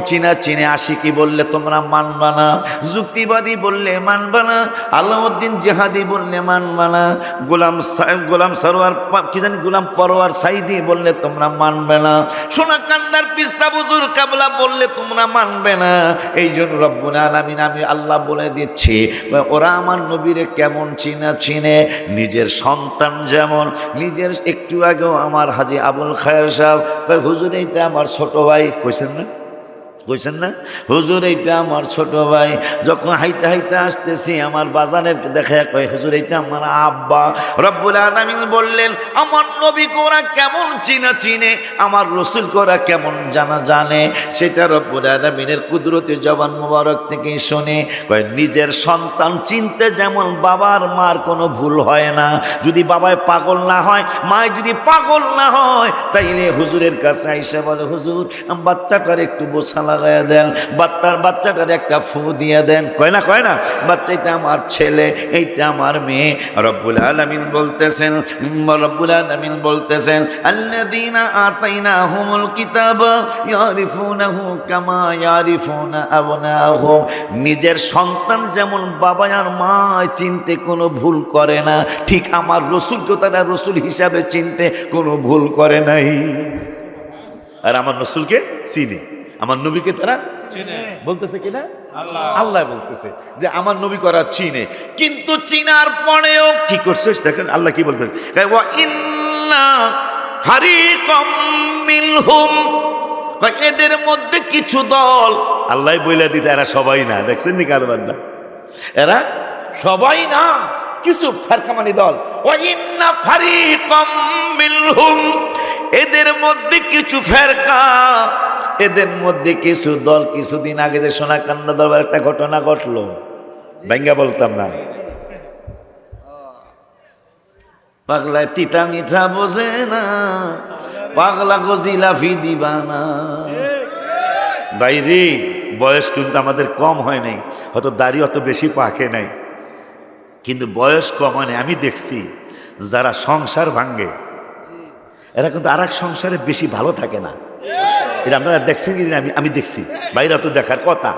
[SPEAKER 1] চিনে। আশিকি বললে তোমরা মানবা না, যুক্তিবাদী বললে মানবা না, আলাউদ্দিন জিহাদি বললে মানবা না, গোলাম সরোয়ার কি জানি গোলাম পরোয়ার সাইদি বললে তোমরা মানবে না, সোনাকান্দার পিসা বুজুর কাবলা বললে তোমরা মানবে না। এই জন্য রব্বুল আলামিন আমি আল্লাহ বলে দিচ্ছি, ওরা আমার নবীরে কেমন চিনে, নিজের সন্তান যেমন। নিজের একটু আগেও আমার হাজী আবুল খায়ের সাহেব, হুজুর এইটা আমার ছোট ভাই, কইছেন না হুজুর এইটা আমার ছোট ভাই। যখন হাইতে আসতেছি, আমার বাজানের দেখা কয়, হুজুর এইটা আমার আব্বা। রব্বুল আলামিন বললেন, আমার নবীকে ওরা কেমন চিনে, আমার রাসূলকে ওরা কেমন জানে, সেটা রব্বুল আলামিনের কুদরতি জবান মুবারক থেকে শুনে। কয়, নিজের সন্তান চিনতে যেমন বাবার মার কোনো ভুল হয় না, যদি বাবায় পাগল না হয়, মায় যদি পাগল না হয়, তাইলে হুজুরের কাছে আইসা বলে, হুজুর বাচ্চাটার একটু বোঝালা লাগাইয়া দেন, বাচ্চাটার একটা ফু দিয়ে দেন। কয় না বাচ্চা, এটা আমার ছেলে, এইটা আমার মেয়ে। রব্বুল আলামিন বলতেছেন আল্লাযীনা আতাইনাহুমুল কিতাবা ইয়ারিফুনাহু কামা ইয়ারিফুনা আবনাহুম। নিজের সন্তান যেমন বাবা আর মা চিনতে কোনো ভুল করে না, ঠিক আমার রসুলকে তারা রসুল হিসাবে চিনতে কোনো ভুল করে নাই। আর আমার রসুলকে চিনে, আমার নবীকে তারা বলতেছে কিনা? আল্লাহ বলতেছে যে আমার নবী করা চিনে। কিন্তু চিনার পরেও কি করছে দেখেন, আল্লাহ কি বলতেছে, ওয়া ইন্না ফারিকাম মিনহুম, এদের মধ্যে কিছু দল, আল্লাহ বইলা দিতে এরা সবাই না। দেখছেন নি কারবার না, এরা সবাই না, কিছু ফারকামানি দল। ওয়া ইন্না ফারিকাম মিনহুম, এদের মধ্যে কিছু ফেরকা, এদের মধ্যে কিছু দল। কিছুদিন আগে যে সোনাকান্দা দরবার একটা ঘটনা ঘটলো, ব্যাঙ্গা বলতাম না, পাগলায় তিতা মিঠা বোঝে না, পাগলা গো জিলাফি দিবানা। বাইরে বয়স কিন্তু আমাদের কম হয় নাই, হয়তো দাড়ি অত বেশি পাকে নাই, কিন্তু বয়স কম হয় নাই। আমি দেখছি যারা সংসার ভাঙ্গে এরা কিন্তু আর এক সংসারে বেশি ভালো থাকে না। এটা আপনারা দেখছেন কি? আমি দেখছি, বাইরে তো দেখার কথা।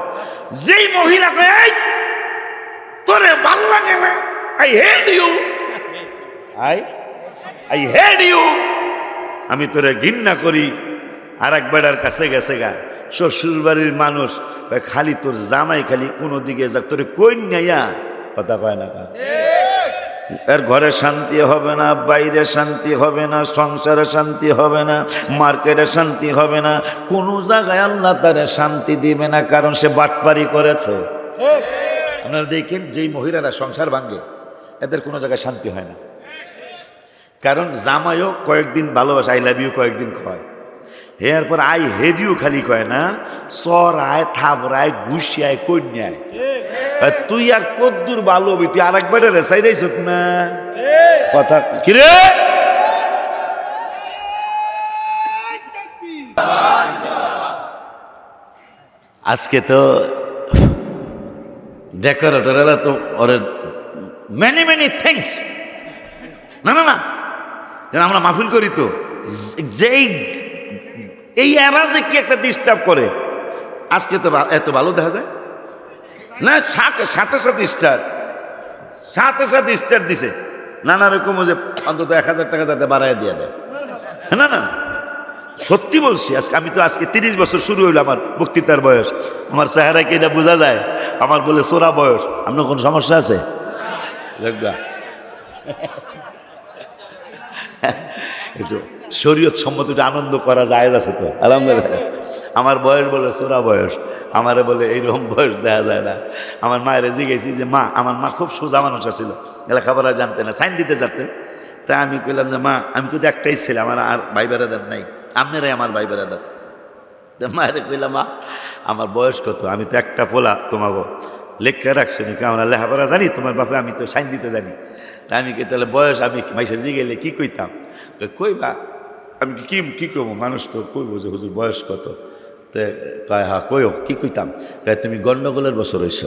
[SPEAKER 1] যেই মহিলা তোরে ভাল লাগে না, I hate you, I hate you, আমি তোরে ঘৃণা করি। আর এক বেড়ার কাছে গেছে গা, শ্বশুর বাড়ির মানুষ খালি তোর জামাই খালি কোনো দিকে যাক, তোরে কই নাইয়া কথা কয় না। এর ঘরে শান্তি হবে না, বাইরে শান্তি হবে না, সংসারে শান্তি হবে না, মার্কেটে শান্তি হবে না, কোনো জায়গায় আল্লাহ তারে শান্তি দিবে না, কারণ সে বাটপারি করেছে। আপনারা দেখেন যেই মহিলারা সংসার ভাঙ্গে এদের কোনো জায়গায় শান্তি হয় না, কারণ জামাইও কয়েকদিন ভালোবাসে, আই লাভ ইউ কয়েকদিন কয়, এরপর আই হেড ইউ খালি কয় না, চড়ায় থাবড়ায় ঘুষিয়ায় কন্যায়। তুই আর কদ্দুর ভালো হবি, তুই আর একবার রেসাই রাইছ না কথা কিরে। আজকে তো ডেকোরেটরেরা তো ওরে মেনি মেনি থ্যাংকস, না না না, আমরা মাহফিল করি তো, যেই এই এরা যে কি একটা ডিস্টার্ব করে, আজকে তো এত ভালো দেখা যায় না। সাথে সাথে স্টার দিছে নানা রকম, যে অন্তত 1000 টাকা যাতে বাড়াই দিয়ে দেয়। না না, সত্যি বলছি। আমি তো আজকে 30 বছর শুরু হইলো আমার বক্তৃতার বয়স, আমার চেহারাকে এটা বোঝা যায়। আমার বলে সোরা বয়স, আপনার কোনো সমস্যা আছে? একটু শরীয়ত সম্মত একটু আনন্দ করা যায় আছে তো, আলহামদুলিল্লাহ। আমার বয়স বলে সোরা বয়স, আমারে বলে এইরকম বয়স দেখা যায় না। আমার মায়ের জিজ্ঞেসি যে মা, আমার মা খুব সোজা মানুষ ছিল, লেখাপড়া জানতেন না, সাইন দিতে জানতেন। তাই আমি কইলাম যে মা, আমি কিন্তু একটাই ছেলে, আমার আর ভাই বেড়াদার নাই, আপনারাই আমার ভাই বেড়াদার। মায়ের কইলাম মা, আমার বয়স কত? আমি তো একটা পোলা, তোমাকে লেখা রাখছো নি, আমরা লেখাপড়া জানি, তোমার বাপে আমি তো সাইন দিতে জানি। তাই আমি তাহলে বয়স, আমি মাইসে জিগেলে কি কইতাম? কইবা আমি কি কইব, মানুষ তো কইব যে হুজুর বয়স কত? কয় হা কইও, কি কইতাম? কয় তুমি গন্ডগোলের বছর হইছ।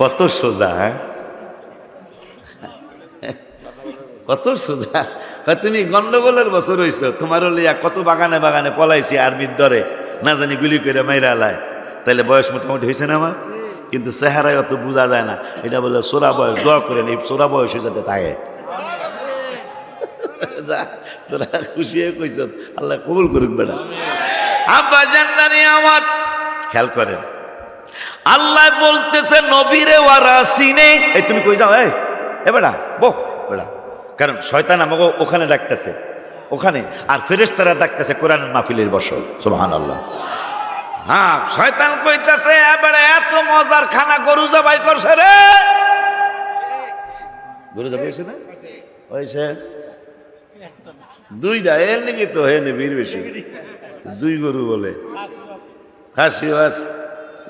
[SPEAKER 1] কত সোজা, হ্যাঁ, কত সোজা। কয় তুমি গন্ডগোলের বছর হইছ, তোমার লিয়া কত বাগানে বাগানে পলাইছি আর্মির ডরে, না জানি গুলি করে মাইরা আলায়। তাইলে বয়স মোটামুটি হয়েছে না আমার? কিন্তু চেহারায় অত বোঝা যায় না। এটা বলে সোরা বয়স, দোয়া করেন এই সোরা বয়সে যাতে থাকে। তোরা খুশি হয়ে কইছ, আল্লাহ কবুল করুক বেটা। আব্বা জান্নানি আমার খেয়াল করেন, আল্লাহ বলতেছে নবীরে ওয়ারা সিনে, এই তুমি কই যাও, এ বেটা বহ বেটা, কারণ শয়তান আমাকে ওখানে ডাকতেছে, ওখানে, আর ফেরেশতারা ডাকতেছে কোরআনের মাহফিলের বসো। সুবহানাল্লাহ। হ্যাঁ, শয়তান কইতাছে এবারে এত মজার খানা গরু জবাই করছে রে। গরু জবাই হয়েছে না? হয়েছে দুইটা, এর নাকি তো হে ভিড় বেশি, 2 গরু বলে খাসি বাস,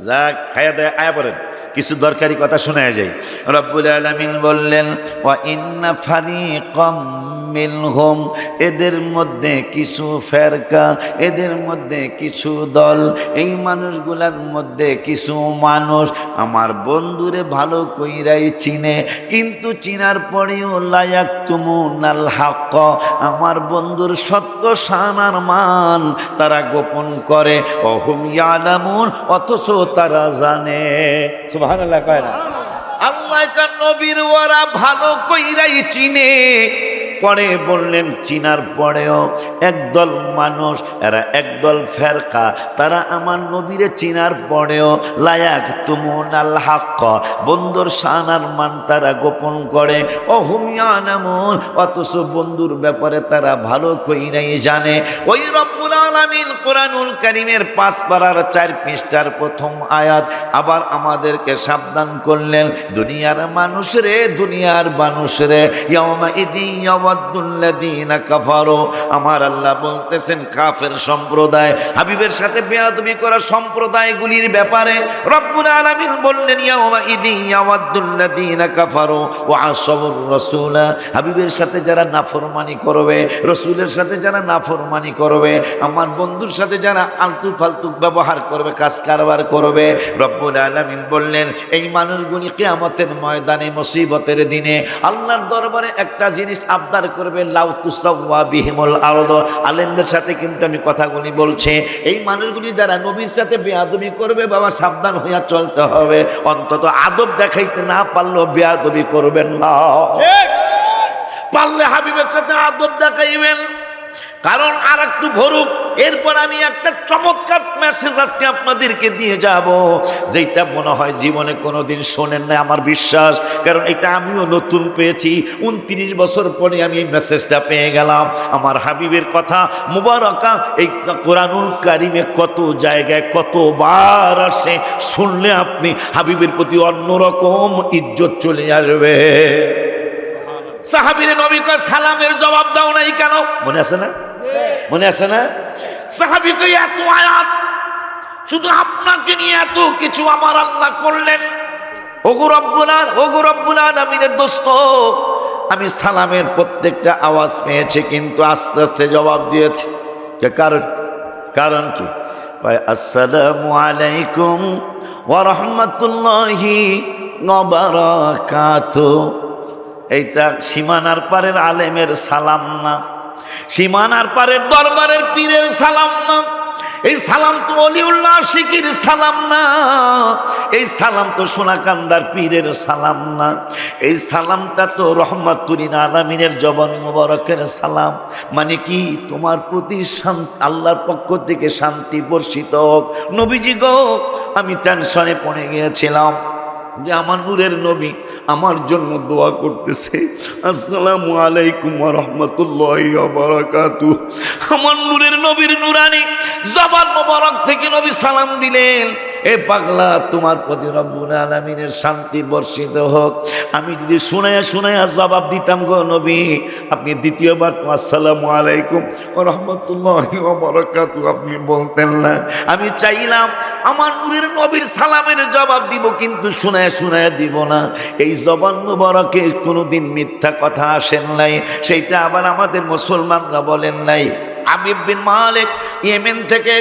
[SPEAKER 1] যা খাইয়া দেয় আয়া পড়েন। কিছু দরকারি কথা শোনা যায়। রব্বুল আলামিন বললেন ওয়া ইন্না ফারিকাম মিনহুম, এদের মধ্যে কিছু ফেরকা, এদের মধ্যে কিছু দল, এই মানুষগুলার মধ্যে কিছু মানুষ আমার বন্ধুরে ভালো কইরাই চিনে, কিন্তু চিনার পরেও লায়াকতুমুনাল হক, আমার বন্ধুর সত্য শানার মান তারা গোপন করে। ওহুম ইয়ালামুন, অথচ তারা জানে। সুবহানাল্লাহ কয় না? আল্লাহ কার নবীর ওরা ভালো কইরাই চিনে। পরে বললেন চিনার পরেও একদল মানুষ, এরা একদল ফেরকা, তারা আমার নবীরে চিনার পরেও লায়াকতুমুনাল হক, বন্ধুর শানার মান তারা গোপন করে। ওহুম ইয়ালামুন, অথচ বন্ধুর ব্যাপারে তারা ভালো কইরাই জানে। ওই রব্বুল আলামিন কোরআনুল কারীমের 5 পারার 4 পৃষ্ঠার প্রথম আয়াত আবার আমাদেরকে সাবধান করলেন, দুনিয়ার মানুষ রে, দুনিয়ার মানুষ রে, ইয়াউমা ইদি ইয়াওয়াদ্দুল্লাযীনা কাফারু, আমার আল্লাহ বলতেছেন কাফের সম্প্রদায়, হাবিবের সাথে বেয়াদবি করা সম্প্রদায়গুলির ব্যাপারে রব্বুল আলামিন বললেন ইয়াউমা ইদি ইয়াওয়াদ্দুল্লাযীনা কাফারু ওয়া আসাবুর রাসূলা, হাবিবের সাথে যারা নাফরমানি করবে, রাসূলের সাথে যারা নাফরমানি করবে, আমার বন্ধুর সাথে যারা আলতু ফালতু ব্যবহার করবে, কাজ কারবার করবে, রব্বুল আলামিন বললেন এই মানুষগুলি কিয়ামতের ময়দানে মুসিবতের দিনে আল্লাহর দরবারে একটা জিনিস আবদার করবে, লাউ তুসাওয়া বিহিমুল আরদ। আলেমদের সাথে কিন্তু আমি কথাগুলি বলছি, এই মানুষগুলি যারা নবীর সাথে বেয়াদবি করবে, বাবা সাবধান হইয়া চলতে হবে, অন্তত আদব দেখাইতে না পারলেও বেয়াদবি করবেন না, পারলে হাবিবের সাথে আদব দেখাইবেন। কারণ আর একটু ভরুক, এরপর আমি একটা চমৎকার মেসেজ আজকে আপনাদেরকে দিয়ে যাব, যেটা মনে হয় জীবনে কোনোদিন শোনেন না, আমার বিশ্বাস, কারণ এটা আমিও নতুন পেয়েছি। 29 বছর পরে আমি এই মেসেজটা পেয়ে গেলাম। আমার হাবিবের কথা মুবারকা এই কোরআনুল কারীমে কত জায়গায় কতবার আসে, শুনলে আপনি হাবিবের প্রতি অন্যরকম ইজ্জত চলে আসবে। সাহাবীরে নবী কয় সালামের জবাব দাও নাই কেন? মনে আছে না? মনে আছে না? সাহাবী কয় এত আয়াত, শুধু আপনাকে নিয়ে এত কিছু আমার আল্লাহ করলেন। ওগো রব্বুল আলামিনের দোস্ত, আমি সালামের প্রত্যেকটা আওয়াজ পেয়েছি, কিন্তু আস্তে আস্তে জবাব দিয়েছি। কারণ কি? আসসালামু আলাইকুম ওয়া রাহমাতুল্লাহি ওয়া বারাকাতুহু। এইটা সীমানার পারের আলেমের সালাম না, সীমানার পারের দরবারের পীরের সালাম না, এই সালাম তো অলিউল্লাহ আশিকির সালাম না, এই সালাম তো সোনাকান্দার পীরের সালাম না, এই সালামটা তো রহমাতুল আলামিনের জবান মুবারকের সালাম। মানে কি? তোমার প্রতি আল্লাহর পক্ষ থেকে শান্তি বর্ষিত হোক। নবীজি গো, আমি টেনশনে পড়ে গিয়েছিলাম যে আমার নূরের নবী আমার জন্য দোয়া করতেছে, আসসালামু আলাইকুম ওয়া রাহমাতুল্লাহি ওয়া বারাকাতুহু। আমার নূরের নবীর নূরানি জবান মোবারক থেকে নবী সালাম দিলেন, এ পাগলা, তোমার প্রতি রব্বুল আলামিনের শান্তি বর্ষিত হোক। আমি যদি শুনাইয়া জবাব দিতাম গো নবী, আপনি দ্বিতীয়বার তো আসসালামু আলাইকুম ওয়া রাহমাতুল্লাহি ওয়া বারাকাতুহু আপনি বলতেন না। আমি চাইলাম আমার নূরের নবীর সালামের জবাব দিব, কিন্তু শুনাইয়া দিব না। এই জবান মুবারকে কোনোদিন মিথ্যা কথা আসেন নাই, সেইটা আবার আমাদের মুসলমানরা বলেন নাই। হাবিব বিন মালিক ইয়েমেন থেকে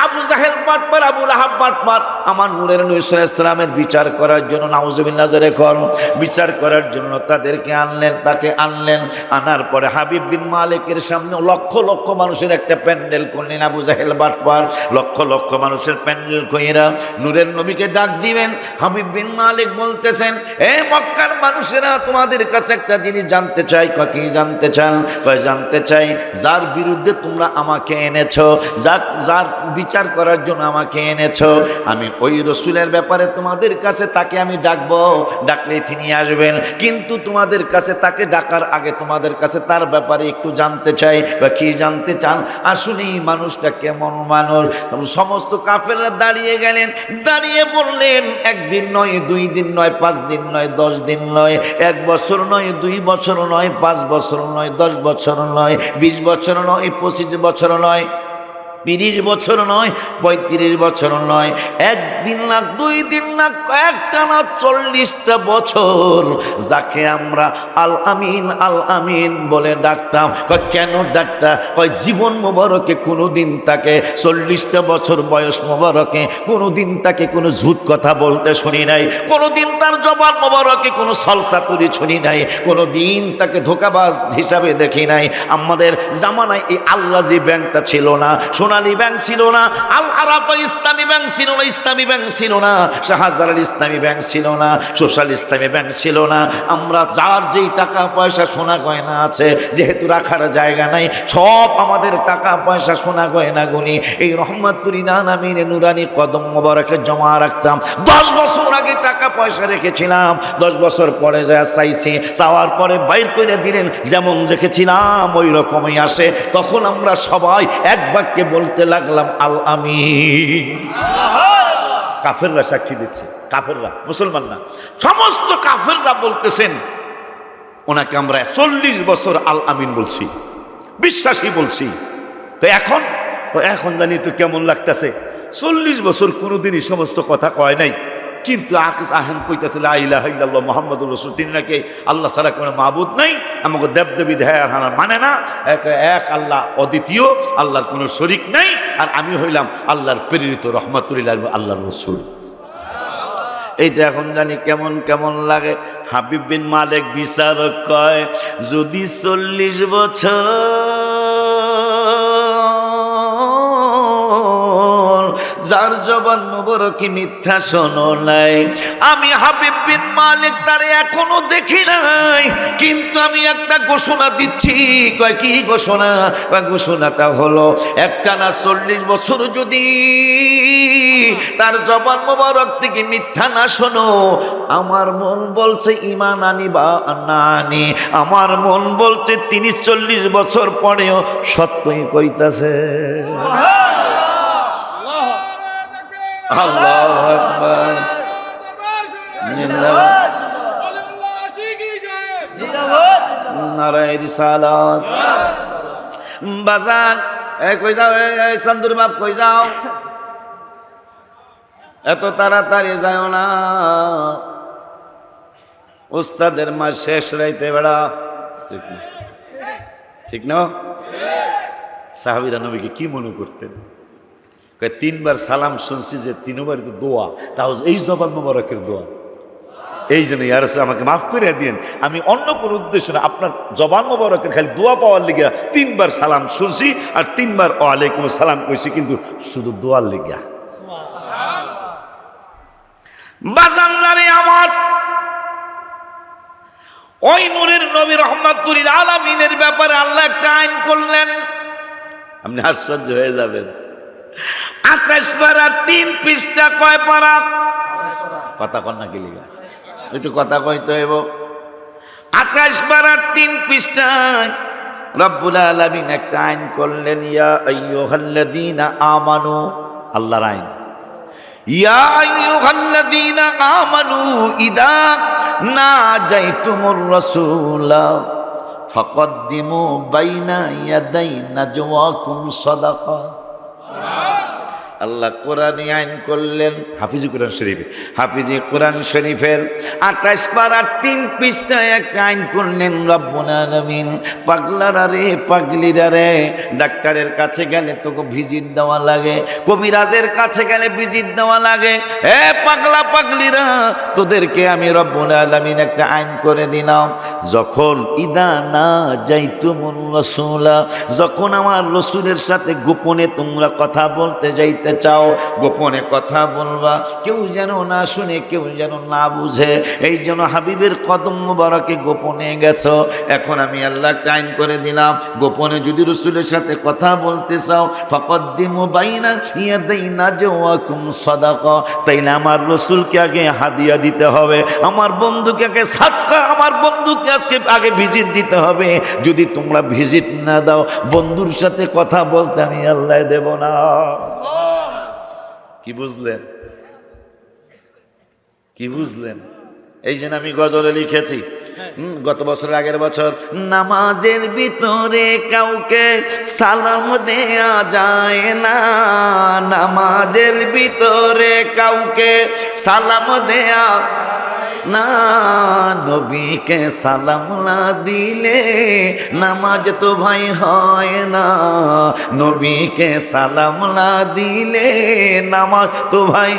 [SPEAKER 1] আবু জাহেল বাটপার, আবু লাহাব বাটপার, আমার নূরের নবী সাল্লাল্লাহু আলাইহি ওয়াসাল্লামের বিচার করার জন্য, নাউজুবিল্লাহ জোরে কোন, বিচার করার জন্য তাদেরকে আনলেন, তাকে আনলেন। আনার পরে হাবিব বিন মালিকের সামনে লক্ষ লক্ষ মানুষের একটা প্যান্ডেল করলেন। আবু জাহেল বাটপার লক্ষ লক্ষ মানুষের প্যান্ডেল কইরা নূরের নবীকে ডাক দিবেন। হাবিব বিন মালিক বলতেছেন, এ মক্কার মানুষেরা, তোমাদের কাছে একটা জিনিস জানতে চাই। কি জানতে চান? জানতে চাই যার বিরুদ্ধে তোমরা আমাকে এনেছো, যার বিচার করার জন্য আমাকে এনেছো, আমি ওই রসুলের ব্যাপারে তোমাদের কাছে তাকে আমি ডাকবো, ডাকলেই তিনি আসবেন। কিন্তু তোমাদের কাছে তাকে ডাকার আগে তোমাদের কাছে তার ব্যাপারে একটু জানতে চাই। বা কি জানতে চান? আসলে এই মানুষটা কেমন মানুষ? সমস্ত কাফেররা দাঁড়িয়ে গেলেন, দাঁড়িয়ে বললেন, 1 দিন নয়, 2 দিন নয়, 5 দিন নয়, 10 দিন নয়, 1 বছর নয়, 2 বছর নয়, 5 বছর নয়, 10 বছর নয়, 20 বছর নয়, 25 বছর নয়, 30 বছর নয়, 35 বছর নয়, একদিন না, 2 দিন না, একটানা 40টা বছর যাকে আমরা আল আমিন আল আমিন বলে ডাকতাম। কয় কেন ডাকতাম? কয় জীবন মোবারকে কোনোদিন তাকে 40টা বছর বয়স মোবারকে কোনোদিন তাকে কোনো ঝুট কথা বলতে শুনি নাই, কোনোদিন তার জবান মোবারকে কোনো সলসাতুরি শুনি নাই, কোনোদিন তাকে ধোঁকাবাজ হিসাবে দেখি নাই। আমাদের জামানায় এই আল্লাজি ব্যাংকটা ছিল না, সোনালী ব্যাংক ছিল না, আল আরাফা ইসলামী ব্যাংক ছিল না, ইসলামী ব্যাংক ছিল না, শাহজালাল ইসলামী ব্যাংক ছিল না, সোশ্যাল ইসলামী ব্যাংক ছিল না। আমরা যার যেই টাকা পয়সা সোনা গয়না আছে, যেহেতু রাখার জায়গা নাই, সব আমাদের টাকা পয়সা সোনা গয়না গুনি এই রহমাতুল আলামিন নুরানি কদম মোবারকে জমা রাখতাম। 10 বছর আগে টাকা পয়সা রেখেছিলাম, 10 বছর পরে যা চাইছি, চাওয়ার পরে বাইর করে দিলেন, যেমন রেখেছিলাম ওই রকমই আসে। তখন আমরা সবাই এক বাক্যে বলতে লাগলাম আল আমিন। কাফেররা সাক্ষী দিচ্ছে, কাফেররা, মুসলমান না, সমস্ত কাফেররা বলতেছেন ওনাকে আমরা 40 বছর আল আমিন বলছি, বিশ্বাসী বলছি। তো এখন জানি তো কেমন লাগতেছে, 40 বছর কোনোদিনই সমস্ত কথা কয় নাই, কিন্তু আহেন কইতেছে লা ইলাহা ইল্লাল্লাহ মুহাম্মাদুর রাসূল, তিনি নাকি আল্লাহ ছাড়া কোনো মাবুদ নাই, আমাকে দেবদেবী ধ্যায়ার হানা মানে না, এক আল্লাহ অদ্বিতীয়, আল্লাহর কোনো শরিক নাই, আর আমি হইলাম আল্লাহর প্রেরিত রহমাতুল আল্লাহর রাসূল। এইটা এখন জানি কেমন কেমন লাগে। হাবিব বিন মালিক বিচারক কয়, যদি 40 বছর যার জবান মোবারকে মিথ্যা শোনো নাই, আমি হাবিব বিন মালিক তারে এখনো দেখি নাই, কিন্তু আমি একটা ঘোষণা দিচ্ছি। কয় কি ঘোষণা? কয় ঘোষণাটা হলো একটানা 40 বছর যদি তার জবান মোবারক থেকে মিথ্যা না শোনো, আমার মন বলছে ইমান আনি বা না আনি, আমার মন বলছে তিনি 40 বছর পরেও সত্যই কইতাছে। আল্লাহু আকবার, জিন্দাবাদ, নারায়ে রিসালাত। বাজান কই যাও? এই চান্দুর বাপ কই যাও? এত তাড়াতাড়ি যাও না, উস্তাদের মা শেষ রাইতে বেড়া। ঠিক না? সাহাবীরা নবীকে কি মনে করতেন? 3 বার সালাম শুনছি যে 3 বার তো দোয়া, তাও এই জবান মোবারকের দোয়া। এই জন্য ইয়া রাসূল আমাকে মাফ করে দিন, আমি অন্য কোনো উদ্দেশ্য না, আপনার জবান মোবারকের খালি দোয়া পাওয়ার লিগা 3 বার সালাম শুনছি, আর 3 বার ওয়ালাইকুম সালাম কইছি, কিন্তু শুধু দোয়ার লিগা। বাজান্নারে আমার ওই নূরের নবী রহমাতুল আলামিনের ব্যাপারে আল্লাহ একটা আইন করলেন, আপনি আশ্চর্য হয়ে যাবেন। 28 পারা 3 পৃষ্ঠা, কয় পারা? কথা কন না কি লিগা, একটু কথা কইতে হইব। 28 পারা 3 পৃষ্ঠায় রব্বুল আলামিন একটা আইন করলেন, ইয়া আইয়ুহাল্লাযীনা আমানু, আল্লাহর আইন, ইয়া আইয়ুহাল্লাযীনা আমানু ইযা নাজাইতুমুর রাসূলা ফাকদ্দিমু বাইনা ইয়াদাই নাজওয়াকুম সাদাকা। আল্লাহ কোরআনে আইন করলেন, হাফিজি কোরআন শরীফে, হাফিজি কোরআন শরীফের 28 পারা 3 পৃষ্ঠায় একটা আইন করলেন রব্বুল আলামিন। পাগলারা রে, পাগলিরা রে, ডাক্তারের কাছে গেলে তোকে ভিজিট দেওয়া লাগে, কবিরাজের কাছে গেলে ভিজিট দেওয়া লাগে। এ পাগলা পাগলিরা, তোদেরকে আমি রব্বুল আলামিন একটা আইন করে দিলাম, যখন ইদা না যাইতুমুর রাসূলা, যখন আমার রসুলের সাথে গোপনে তোমরা কথা বলতে যাইতে চাও, গোপনে কথা বলবা, কেউ যেন না শুনে, কেউ যেন না বুঝে। এই জন্য হাবিবের কদম মোবারকে গোপনে গেছো, এখন আমি আল্লাহ আইন করে দিলাম, গোপনে যদি রসুলের সাথে কথা বলতে চাও, ফাকদ্দিমু বাইনা ইয়াদাই নাজওয়াকুম সাদাকা, তাইলে আমার রসুলকে আগে হাদিয়া দিতে হবে, আমার বন্ধুকে আগে সাদকা, আমার বন্ধুকে আজকে আগে ভিজিট দিতে হবে। যদি তোমরা ভিজিট না দাও, বন্ধুর সাথে কথা বলতে আমি আল্লাহ দেব না। কি বুঝলেন? কি বুঝলেন? এই জন্য আমি গজলে লিখেছি, গত বছরের আগের বছর, নামাজের ভিতরে কাউকে সালাম দেয়া যায় না, নামাজের ভিতরে কাউকে সালাম দেয়া না, নবীকে সালাম না দিলে নামাজ তো ভাই হয় না, নবীকে সালাম না দিলে নামাজ তো ভাই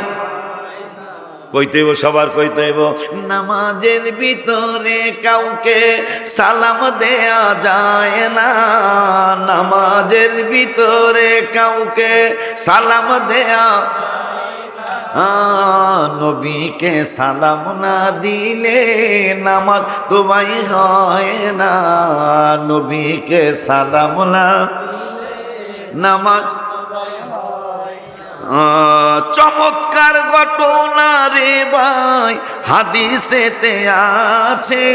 [SPEAKER 1] কইতে হইব, সবার কইতে হইব। নামাজের ভিতরে কাউকে সালাম দেয়া যায় না, নামাজের ভিতরে কাউকে সালাম দেয়া, নবীকে সালাম না দিলে নামাজ তো ভাই হয় না, নবীকে সালাম না নামাজ। চমৎকার ঘটনা রে ভাই হাদিসেতে আছে,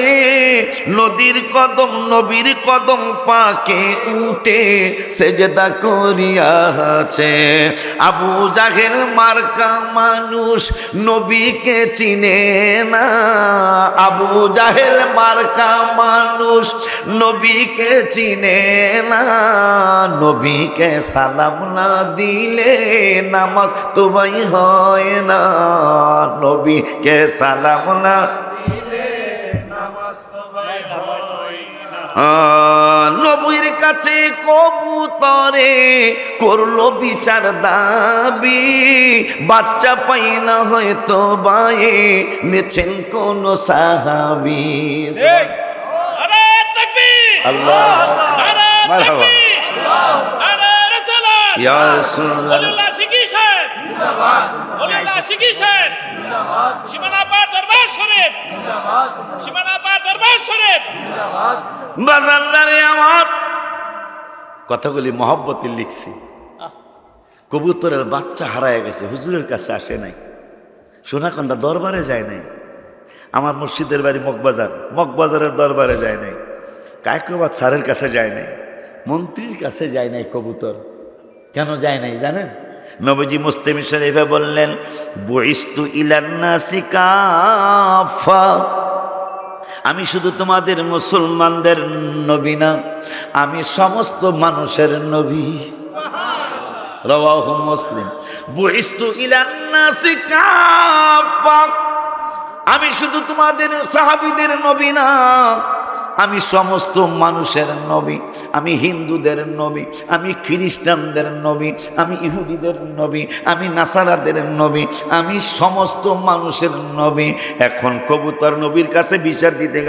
[SPEAKER 1] নদীর কদম নবীর কদম পাকে উঠে সেজদা করিয়াছে। আবু জাহেল মার্কা মানুষ নবীকে চিনে না, আবু জাহেল মার্কা মানুষ নবীকে চিনে না, নবীকে সালাম না দিলে নামাজ তো ভাই হয় না, নবীকে সালাম না দিলে নামাজ তো ভাই হয় না। নবীর কাছে কবুতরে করলো বিচার দাবি, বাচ্চা পাই না হয়তো বায়ে নেছেন কোন সাহাবী। আল্লাহ মারহাবা ইয়া রাসূলুল্লাহ। আমার কথাগুলি মহব্বতে লিখছি। কবুতরের বাচ্চা হারায় গেছে, হুজুরের কাছে আসে নাই, সোনাকান্দা দরবারে যায় নাই, আমার মসজিদের বাড়ি মগবাজার, মগবাজারের দরবারে যায় নাই, কায়কোবাদ স্যারের কাছে যায় নাই, মন্ত্রীর কাছে যায় নাই। কবুতর কেন যায় নাই জানেন? নবীজি মুসলিম শরীফে বললেন, বুইস্তু ইলান নাসি কাফা, আমি শুধু তোমাদের মুসলমানদের নবী না, আমি সমস্ত মানুষের নবী। রাওয়াহু মুসলিম। বুইস্তু ইলান নাসি কাফা, আমি শুধু তোমাদের সাহাবীদের নবী না, আমি সমস্ত মানুষের নবী, আমি হিন্দুদের নবী, আমি খ্রিস্টানদের নবী, আমি ইহুদিদের নবী, আমি নাসারাদের নবী, আমি সমস্ত মানুষের নবী। এখন কবুতর নবীর কাছে বিচার দিতে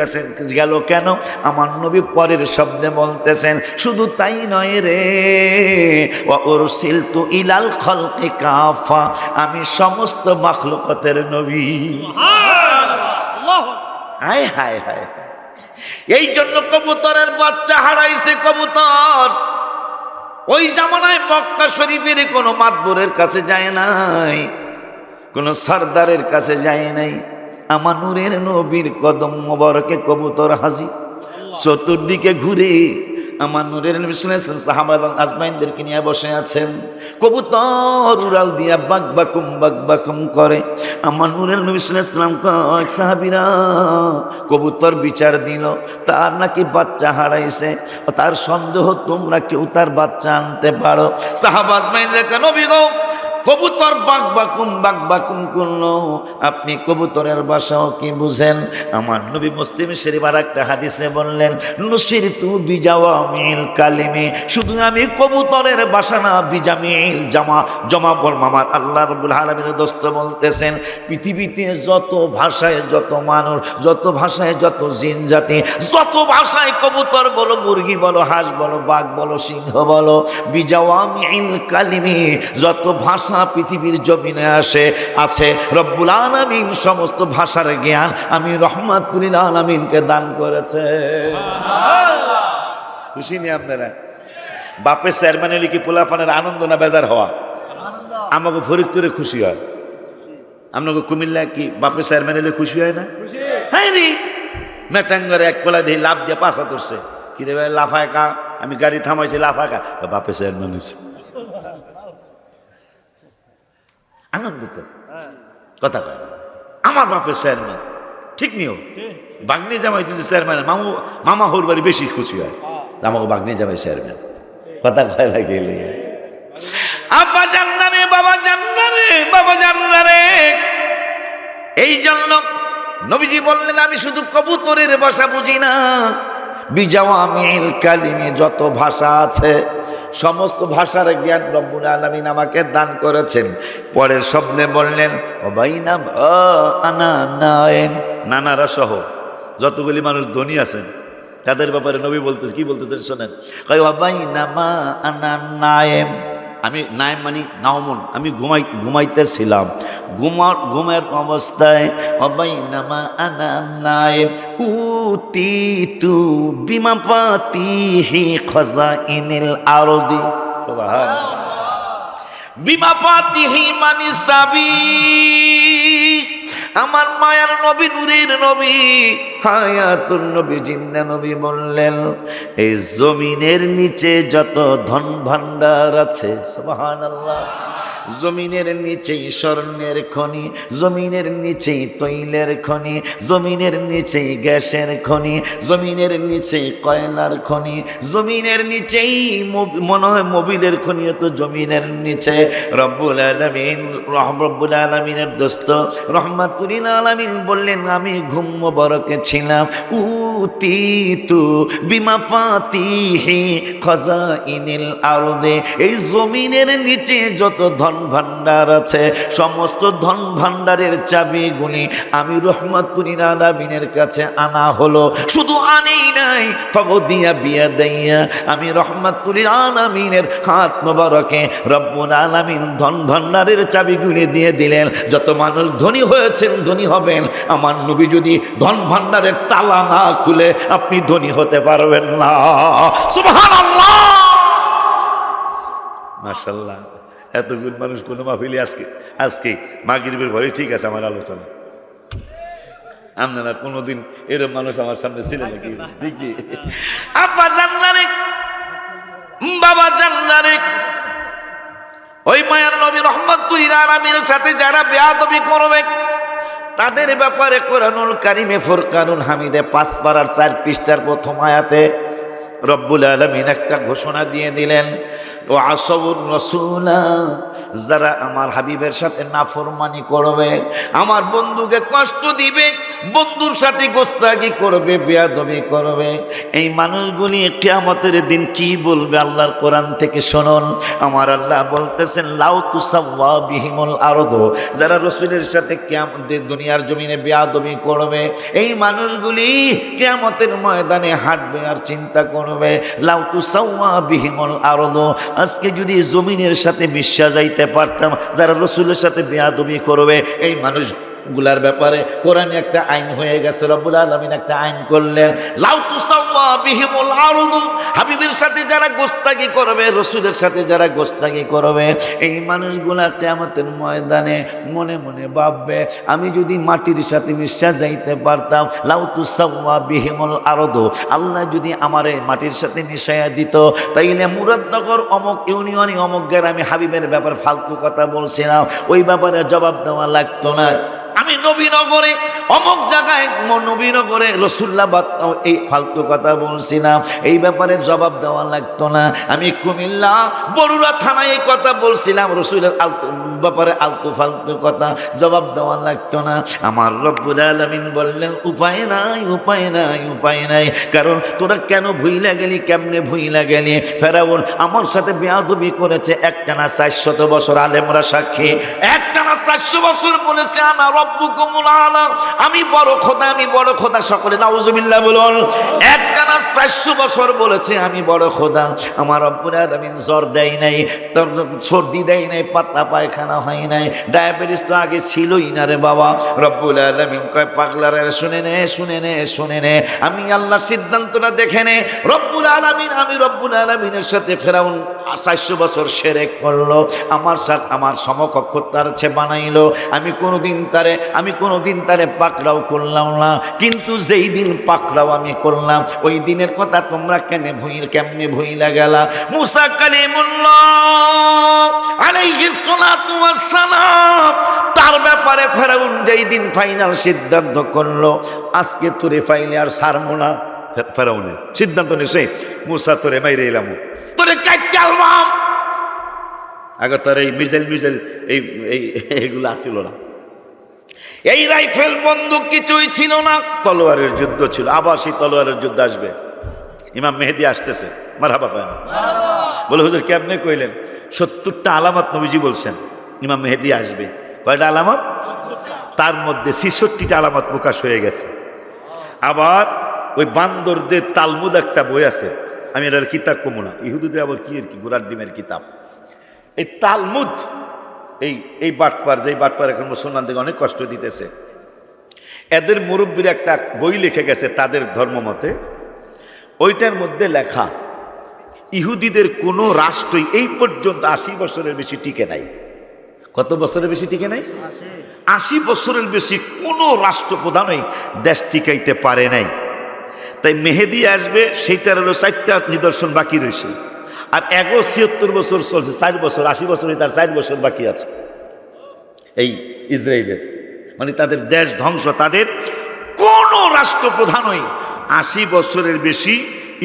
[SPEAKER 1] গেল কেন? আমার নবী পরের শব্দে বলতেছেন, শুধু তাই নয় রে, ওয়া উরসিলতু ইলাল খালকি কাফা, আমি সমস্ত মাখলুকাতের নবী। হায় হায় হায়। এই জন্য কবুতরের বাচ্চা হারাইছে কবুতর। ওই জামানায় মক্কা শরীফের কোনো মাতবরের কাছে যায় নাই, কোনো সরদারের কাছে যায় নাই, আমার নূরের নবীর কদম মোবারকে কবুতর হাজির। চতুর্দিকে ঘুরে আমার নূরের নবী শুনেছেন সাহাবা আজমাইনদেরকে নিয়ে বসে আছেন, কবুতর উড়াল দিয়া বাকবাকুম করে। আমার নূরের নবী শুনেছিলাম কয়েক সাহাবীরা, কবুতর বিচার দিল, তার নাকি বাচ্চা হারাইছে, তার সন্দেহ তোমরা কেউ তার বাচ্চা আনতে পারো। সাহাবা আজমাইনদেরকে, নবী গো কবুতর বাকবাকুম করলো, আপনি কবুতরের ভাষাও কি বুঝেন? আমার নবী মুসলিম শরীফ আর একটা হাদিসে বললেন, নুসিরতু বিজাওয়ামিল কালিমি, শুধু আমি কবুতরের ভাষা না, বিজামিল জমা বল। আমার আল্লাহ রাব্বুল আলামিনের দোস্ত বলতেছেন, পৃথিবীতে যত ভাষায় যত মানুষ, যত ভাষায় যত জিন জাতি, যত ভাষায় কবুতর বলো, মুরগি বলো, হাঁস বলো, বাঘ বলো, সিংহ বলো, বিজাওয়ামিল কালিমি, যত ভাষা পৃথিবীর জমিনে আছে, রব্বুল আলামিন সমস্ত ভাষার জ্ঞান আমি রহমাতুল আলামিনকে দান করেছে। খুশি নি আপনারা? বাপের চেয়ারম্যান হলে কি পোলাপানের আনন্দ না বেজার হওয়া? আমাকে ফরিদপুরে খুশি হয়, আপনাকে কুমিল্লা কি বাপের চেয়ারম্যান হলে খুশি হয় না? হ্যাঁ নি, মেটাঙ্গরে এক পোলা দিয়ে লাভ দিয়ে পাশা ধরছে, কি রে ভাই লাফায় কা, আমি গাড়ি থামাইছি লাফা কা, বাপের চেয়ারম্যান হয়েছে, আনন্দিত কথা কয় না। আমার বাপের চেয়ারম্যান ঠিক নিও বাগনি জামাই যদি চেয়ারম্যান মামা হোর বাড়ি বেশি খুশি হয় আমাকে বাগনি জামাই চেয়ারম্যান কথা কয় না গেলে আব্বা জান্নারে বাবা জান্নারে বাবা জান্নারে। এই জন্য নবীজি বললেন আমি শুধু কবুতরের ভাষা বুঝি না, বিজাওয়ামিল কালিমে যত ভাষা আছে সমস্ত ভাষার জ্ঞান রব্বুল আলামিন আমাকে দান করেছেন। পরের স্বপ্নে বললেন ও বাইনা আনা নায়েম, নানারা সহ যতগুলি মানুষ ধনী আছেন তাদের ব্যাপারে নবী বলতেছে কি বলতেছেন শোনেন, কয় ও বাইনা মা আনা নায়েম, আমি নায়েম মানে নাওমন, আমি ঘুমাইতেছিলাম, ঘুমের অবস্থায় ও বাইনা মা আনা নায়েম উতিতু বিমা পাতিহি খাযাইনিল আরদি, সুবহানাল্লাহ। বিমা পাতিহি মানে সাবি, আমার মায়ার নবী নূরের নবী হায়াতুন নবী জিন্দা নবী বললেন এই জমিনের নিচে যত ধন ভান্ডার আছে, সুবহানাল্লাহ, জমিনের নিচেই স্বর্ণের খনি, জমিনের নিচেই তৈলের খনি, জমিনের নিচেই গ্যাসের খনি, জমিনের নিচেই কয়লার খনি, জমিনের নিচেই মনে হয় মোবিলের খনি, তো জমিনের নিচে। রব্বুল আলামিন রব্বুল আলামিনের দোস্ত রহমাতুল আলামিন বললেন আমি ঘুম মোবারকে ছিলাম, উতিতু বিমা ফাতিহি খাযাইনিল আরদে, এই জমিনের নিচে যত ধন ভান্ডার আছে সমস্ত ধন ভান্ডারের চাবিগুলি আমি রহমাতুল আলামিনের কাছে আনা হলো। শুধু আনেই নাই, ফাগদিয়া বিয়াদাইয়া, আমি রহমাতুল আলামিনের হাত মোবারকে রব্বুল আলামিন ধন ভান্ডারের চাবিগুলি দিয়ে দিলেন। যত মানুষ ধনী হয়েছেন ধনী হবেন, আমার নবী যদি ধন ভান্ডারের তালা না খুলে আপনি ধনী হতে পারবেন না। সুবহানাল্লাহ, মাশাআল্লাহ। এতগুলো মানুষ কোনো মাহফিলে আজকে মাগরিবের ঘরে ঠিক আছে আমার আলোচনা, আপনারা কোনোদিন এরকম মানুষ আমার সামনে ছিলেন নাকি? দেখি আব্বা জান্নারে বাবা জান্নারে, ওই মায়ার নবী রহমাতুল আলামিনের সাথে যারা বেয়াদবি করবে তাদের ব্যাপারে কোরআনুল কারিমে ফুরকানুল হামিদে 5 পারার 4 পৃষ্ঠার প্রথম আয়াতে রব্বুল আলামিন একটা ঘোষণা দিয়ে দিলেন, ও আসবুর রাসূলা, যারা আমার হাবিবের সাথে নাফরমানি করবে, আমার বন্ধুকে কষ্ট দিবে, বন্ধুর সাথে গোস্তাকি করবে, বেয়াদবি করবে, এই মানুষগুলি কিয়ামতের দিন কি বলবে আল্লাহর কোরআন থেকে শুনুন। আমার আল্লাহ বলতেছেন লাউ তুসাওয়া বিহিমুল আরদু, যারা রাসূলের সাথে কিয়ামতের দুনিয়ার জমিনে বেয়াদবি করবে এই মানুষগুলি কিয়ামতের ময়দানে হাঁটবে আর চিন্তা করবে লাউ তুসাওয়া বিহিমুল আরদু, আজকে যদি জমিনের সাথে মিশা যাইতে পারতাম, যারা রাসূলের সাথে বেয়াদবি করবে এই মানুষগুলার ব্যাপারে কোরআনে একটা আইন হয়ে গেছে। রব্বুল আলামিন একটা আইন করলেন, লাউ তুসাওয়া বিহিমুল আরদু, হাবিবের সাথে যারা গোস্তাকি করবে, রাসূলের সাথে যারা গোস্তাকি করবে এই মানুষগুলা কিয়ামতের ময়দানে মনে মনে ভাববে আমি যদি মাটির সাথে মিশা যাইতে পারতাম, লাউ তুসাওয়া বিহিমুল আরদু, আল্লাহ যদি আমার এই মাটির সাথে মিশাইয়া দিত, তাইলে মুরাদনগর অমুক ইউনিয়নে অমুক গ্রামে হাবিবের ব্যাপার ফালতু কথা বলছিলাম ওই ব্যাপারে জবাব দেওয়া লাগতো না। আমি নবীনগরে অমুক জায়গায় নবীনগরে রসুল্লাবাদ এই ফালতু কথা বলছিলাম এই ব্যাপারে জবাব দেওয়া লাগতো না। আমি কুমিল্লা বরুড়া থানায় এই কথা বলছিলাম, রসুলের ব্যাপারে আলতু ফালতু কথা জবাব দেওয়া লাগতো না। আমার রব্বুল আলামিন বললেন উপায় নাই, উপায় নাই, উপায় নাই, কারণ তোরা কেন ভুইলা গেলি, কেমনে ভুইলা গেলি? ফেরাউন আমার সাথে বেয়াদবি করেছে একটানা 400 বছর, আলেমরা সাক্ষী, একটানা 400 বছর বলেছে আনা রব্বুকুমুল আলা, আমি বড় খোদা, আমি বড় খোদা, সকলে নাউজুবিল্লাহ বলুন। একটানা 400 বছর বলেছে আমি বড় খোদা। আমার রব্বুল আলামিন জ্বর দেয় নাই, সর্দি দেয় নাই, পাতলা পায়খানা হয় নাই, ডায়াবেটিস তো আগে ছিলই না রে বাবা। রব্বুল আলামিন কয় পাগলারে শুনে নে, শুনে নে, শুনে নে, আমি আল্লাহর সিদ্ধান্তটা দেখে নে। রব্বুল আলামিন, আমি রব্বুল আলামিনের সাথে ফেরাউন 400 বছর শিরক করলো, আমার সাথে আমার সমকক্ষ তার চেয়ে বানাইলো, আমি কোনোদিন তারে পাকড়াও করলাম না, কিন্তু যেই দিন পাকড়াও আমি করলাম ওই দিনের কথা তোমরা কেমনে ভুইলা গেলা? মুসা কালিমুল্লাহ আলাইহিস আলাইহিসসালাতু ওয়াসসালাম তার ব্যাপারে ফেরাউন যেই দিন ফাইনাল সিদ্ধান্ত করলো, আজকে তোরে ফাইলে আর ছাড়বো না। ফেরাউনের সিদ্ধান্ত নিছে, মুসা তোরে মাইরে এলাম, তোরে কাটতে আলবাম। আগে তোর এই মিজেল এইগুলো আসিল না, এই রাইফেল বন্দুক কিছুই ছিল না, তলোয়ারের যুদ্ধ ছিল। আবার সেই তলোয়ারের যুদ্ধ আসবে। ইমাম মেহেদী আসতেছে, মারহাবা পায় না বলে, হুজুর কেমনে কইলেন? 70টা আলামত নবীজি বলছেন ইমাম মেহেদী আসবে। কয়টা আলামত? তার মধ্যে 66টা আলামত প্রকাশ হয়ে গেছে। আবার ওই বান্দরদের তালমুদ একটা বই আছে, আমি এটার কিতাব কমু না, ইহুদিদের আবার কি আর কি গোড়ার ডিমের কিতাব। এই তালমুদ, এই বাটপার, যেই বাটপার এখন মুসলমানদের অনেক কষ্ট দিতেছে, এদের মুরব্বীর একটা বই লিখে গেছে তাদের ধর্ম মতে। ওইটার মধ্যে লেখা ইহুদিদের কোনো রাষ্ট্রই এই পর্যন্ত 80 বছরের বেশি টিকে নাই। কত বছরের বেশি টিকে নাই? 80 বছরের বেশি কোনো রাষ্ট্রপ্রধানই দেশ টিকাইতে পারে নাই। তাই মেহেদী আসবে, সেইটার হলো 4টা নিদর্শন বাকি রয়েছে। আর 76 বছর চলছে, 4 বছর, 80 বছরে তার 4 বছর বাকি আছে এই ইসরায়েলের। মানে তাদের দেশ ধ্বংস, তাদের কোন রাষ্ট্রপ্রধানই 80 বছরের বেশি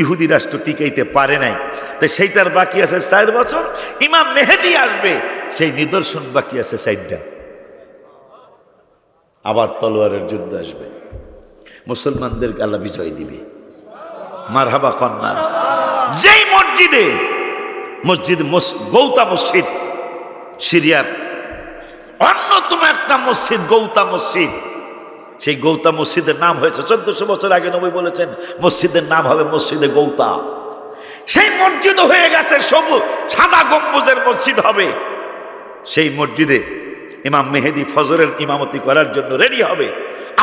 [SPEAKER 1] ইহুদি রাষ্ট্র টিকাইতে পারে নাই। তাই সেইটার বাকি আছে 4 বছর। ইমাম মেহেদী আসবে, সেই নিদর্শন বাকি আছে 4টা। আবার তলোয়ারের যুদ্ধ আসবে, মুসলমানদের আল্লাহ বিজয় দিবে। মারহাবা কন্যা। যেই মসজিদ গৌতা মসজিদ, সিরিয়ার অন্যতম একটা মসজিদ গৌতা মসজিদ, সেই গৌতা মসজিদের নাম হয়েছে 1400 বছর আগে নবী বলেছেন মসজিদের নাম হবে মসজিদে গৌতা। সেই মসজিদ হয়ে গেছে সবুজ সাদা গম্বুজের মসজিদ হবে। সেই মসজিদে ইমাম মেহেদী ফজরের ইমামতি করার জন্য রেডি হবে,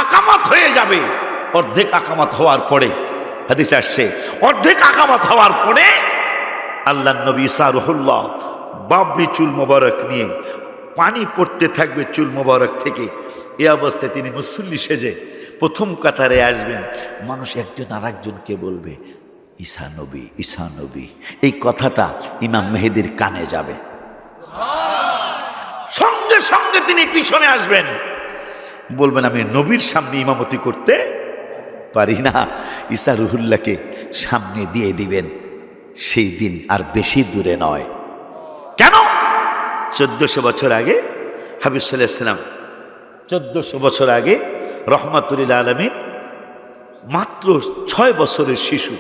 [SPEAKER 1] আকামাত হয়ে যাবে। অর্ধেক আকামাত হওয়ার পরে, হাদিস আসছে, অর্ধেক আকামাত হওয়ার পরে আল্লাহ নবী ঈসা রুহুল্লাহ বাবরি চুল মোবারক নিয়ে পানি পড়তে থাকবে চুল মোবারক থেকে। এই অবস্থায় তিনি মুসল্লি সেজে প্রথম কাতারে আসবেন। মানুষ একজন আর একজনকে বলবে, ঈসা নবী, ঈসা নবী। এই কথাটা ইমাম মেহেদীর কানে যাবে, সঙ্গে সঙ্গে তিনি পিছনে আসবেন, বলবেন আমি নবীর সামনে ইমামতি করতে পারি না। ঈসা রুহুল্লাহকে সামনে দিয়ে দিবেন। সেই দিন আর বেশি দূরে নয়। কেন? 1400 বছর আগে হাবিব সাল্লাল্লাহু আলাইহি ওয়াসাল্লাম, 1400 বছর আগে রহমাতুল আলামিন মাত্র 6 বছরের শিশু।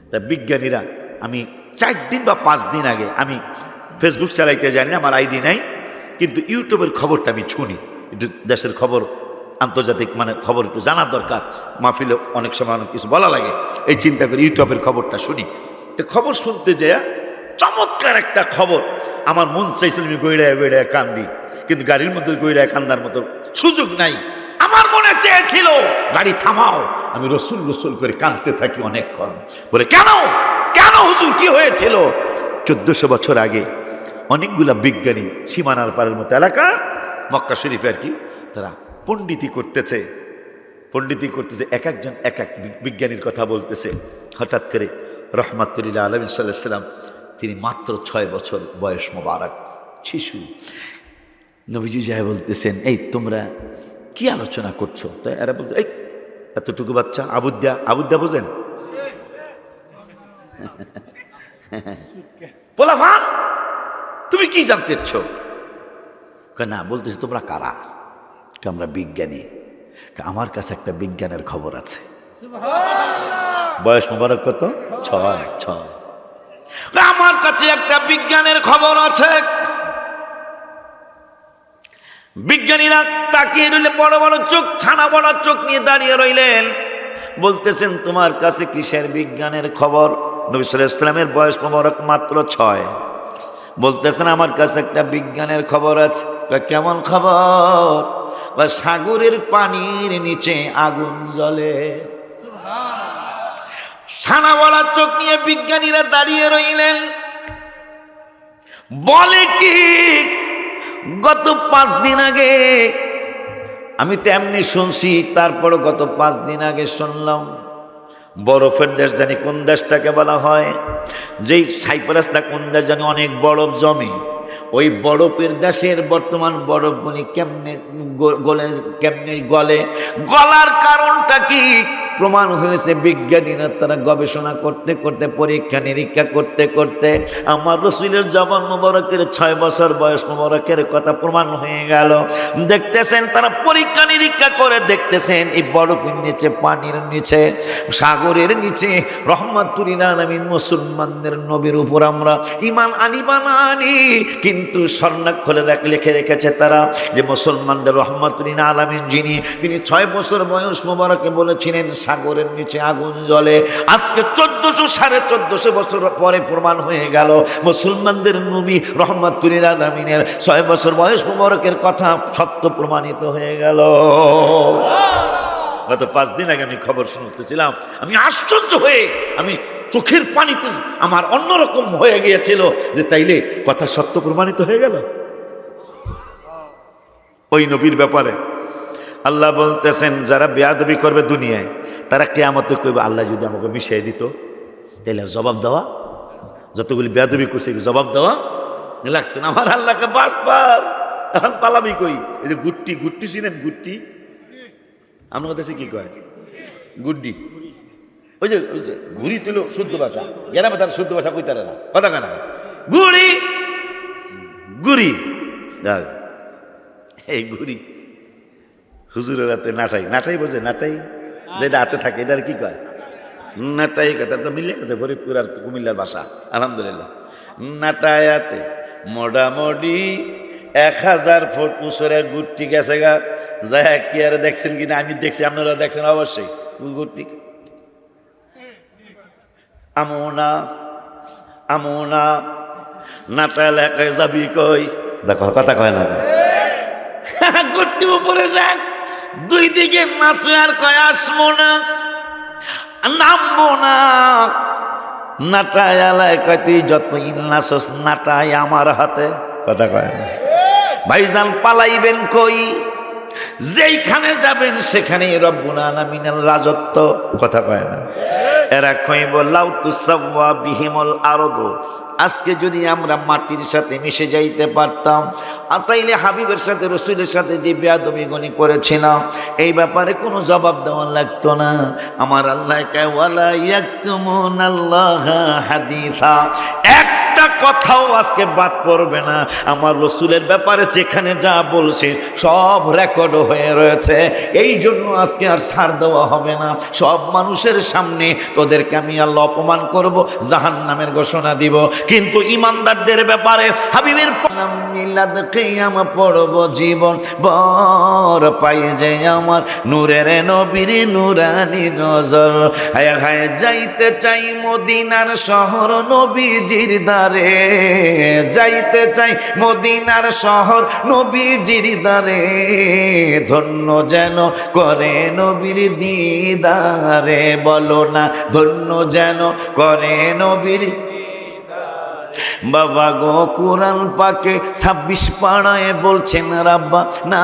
[SPEAKER 1] তা বিজ্ঞানীরা, আমি 4 দিন বা 5 দিন আগে, আমি ফেসবুক চালাইতে জানি না, আমার আইডি নাই, কিন্তু ইউটিউবের খবরটা আমি শুনি। একটু দেশের খবর, আন্তর্জাতিক মানে খবর একটু জানার দরকার, মাহফিলে অনেক সময় অনেক কিছু বলা লাগে, এই চিন্তা করে ইউটিউবের খবরটা শুনি। খবর শুনতে যায় চমৎকার একটা খবর, আমার মন চাইছিল আমি গইড়ায় গইড়ায় কান্দি, কিন্তু গাড়ির মধ্যে গইড়ায় কান্দার মতো সুযোগ নাই। আমার মনে চেয়েছিল গাড়ি থামাও, আমি রসুল রসুল করে কাঁদতে থাকি অনেকক্ষণ। বলে কেন কেন হুজুর, কি হয়েছিল? 1400 বছর আগে অনেকগুলা বিজ্ঞানী, সীমানার পারের মতো এলাকা মক্কা শরীফে আর কি, তারা পণ্ডিতি করতেছে, এক একজন এক এক বিজ্ঞানীর কথা বলতেছে। হঠাৎ করে রহমাতুল আলামিন সাল্লাল্লাহু আলাইহি ওয়াসাল্লাম, তিনি মাত্র 6 বছর বয়স, মোবারক শিশু। নবীজি যায় বলতেছেন, এই তোমরা কি আলোচনা করছো? তাই এরা বলতে, এই এতটুকু বাচ্চা, আবুদ্দা বোঝেন? পোলাফান, তুমি কি জানতে ইচ্ছো? না, বলতেছি তোমরা কারা? আমরা বিজ্ঞানী। আমার কাছে একটা বিজ্ঞানের খবর আছে। বয়স মোবারক কত? 6। আমার কাছে একটা বিজ্ঞানের খবর আছে। বিজ্ঞানীরা তাকিয়ে রইলে, বড় বড় চোখ, ছানা বড় চোখ নিয়ে দাঁড়িয়ে রইলেন। বলতেছেন, তোমার কাছে কিসের বিজ্ঞানের খবর? নবী সাল্লাল্লাহু আলাইহি ওয়াসাল্লামের বয়স মোবারক মাত্র 6। বলতেছেন, আমার কাছে একটা বিজ্ঞানের খবর আছে। কেমন খবর? সাগরের পানির নিচে আগুন জ্বলে। ছানা বড় চোখ নিয়ে বিজ্ঞানীরা দাঁড়িয়ে রইলেন। বলে কি, গত 5 দিন আগে আমি তেমনি শুনছি, তারপরও গত 5 দিন আগে শুনলাম বরফের দেশ, জানি কোন দেশটাকে বলা হয়, যেই সাইপ্রাস না কোন দেশ জানি, অনেক বরফ জমে, ওই বরফের দেশের বর্তমান বরফগুলি কেমনে গলে, গলার কারণটা কি প্রমাণ হয়েছে। বিজ্ঞানীরা তারা গবেষণা করতে করতে, পরীক্ষা নিরীক্ষা করতে করতে আমার রসুলের জবান মোবারকের 6 বছর বয়স মোবারকের কথা প্রমাণ হয়ে গেল। দেখতেছেন তারা পরীক্ষা নিরীক্ষা করে দেখতেছেন এই বরফের নিচে, পানির নিচে, সাগরের নিচে রহমাতুল আলামিন মুসলমানদের নবীর উপর আমরা ঈমান আনিবা না আনি, কিন্তু স্বর্ণাক্ষরে লিখে রেখেছে তারা যে মুসলমানদের রহমাতুল আলামিন যিনি, তিনি 6 বছর বয়স মোবারকে বলেছিলেন সাগরের নিচে আগুন জ্বলে। আজকে 1400-1450 বছর পরে প্রমাণ হয়ে গেল মুসলমানদের নবী রহমাতুল আলামিনের 6 বছর বয়স মোবারকের কথা সত্য প্রমাণিত হয়ে গেল। গত 5 দিন আগে আমি খবর শুনতেছিলাম, আমি আশ্চর্য হয়ে আমি চোখের পানিতে আমার অন্যরকম হয়ে গিয়েছিল যে তাইলে কথা সত্য প্রমাণিত হয়ে গেল ওই নবীর ব্যাপারে। আল্লাহ বলতেছেন যারা বেয়াদবি করবে দুনিয়ায় তারা কিয়ামতে কইবে আল্লাহ যদি আমাকে মিশিয়ে দিত, তাহলে জবাব দেওয়া, যতগুলি বেয়াদবি করছে জবাব দেওয়া লাগতো না। আমার আল্লাহকে বারবার এখন পালাবি কই। এই যে গুট্টি, গুট্টি চিনেন? গুট্টি আপনার দেশে কি কয়? গুড্ডি। ওই যে ঘুরি তুলো শুদ্ধ ভাষা, গ্রামে তার শুদ্ধ ভাষা কইতারে না, কথা কেনা গুড়ি গুড়ি। এই গুড়ি হুজুরের হাতে নাটাই, নাটাই বোঝে? নাটাই যেটা হাতে থাকে এটার কি কয়? নাটাই কথা তো মিলে গেছে ফরিদপুর আর কুমিল্লার ভাষা, আলহামদুলিল্লাহ। নাটাই হাতে মোটামুটি 1000 ফুট উঁচুরে গুট্টি গেছে গা। যাই কি আর দেখছেন কিনা, আমি দেখছি, আপনারা দেখছেন অবশ্যই। গুট্টি আমোনা আমোনা নাটা এলাকায় যাবি কই? দেখো কথা কয় না, গুট্টি উপরে যাক, দুই দিকে নাচে আর কয় আসবো না, নামবো না। নাটায় এলাকায় কয় তুই যতই নাচস নাটাই আমার হাতে, কথা কয় না। ভাইজান পালাইবেন কই? যেইখানে যাবেন সেখানে রব্বুল আলামিনের রাজত্ব, কথা কয় না। এরা কইব লাউ তুসাওয়া বিহিমুল আরদু, আজকে যদি আমরা মাটির সাথে মিশে যাইতে পারতাম, তাইলে হাবিবের সাথে রসুলের সাথে যে বেয়াদবিগুনি করেছিলাম এই ব্যাপারে কোনো জবাব দেওয়া লাগতো না। আমার আল্লাহ কয় ওয়ালা ইয়াকতুমুনাল্লাহা হাদিসা, একটা কথাও আজকে বাদ পড়বে না। আমার রসুলের ব্যাপারে যেখানে যা বলছে সব রেকর্ড হয়ে রয়েছে। এই জন্য আজকে আর ছাড় দেওয়া হবে না। সব মানুষের সামনে তোদেরকে আমি আল্লাহ অপমান করব, জাহান্নামের ঘোষণা দিব। কিন্তু ইমানদারদের ব্যাপারে হাবিবের মিলাদ কিয়াম পড়ব জীবন বর পাই যে আমার নূরের নবীর নূরানি নজর। হায় হায় যাইতে চাই মদিনার শহর নবীজির দারে, যাইতে চাই মদিনার শহর নবীজির দারে, ধন্য যেন করে নবীর দিদারে। বলো না ধন্য যেন করে নবীর। বাবা গো কোরআন পাকে 26 পাড়ায় বলছেন রাব্বা না,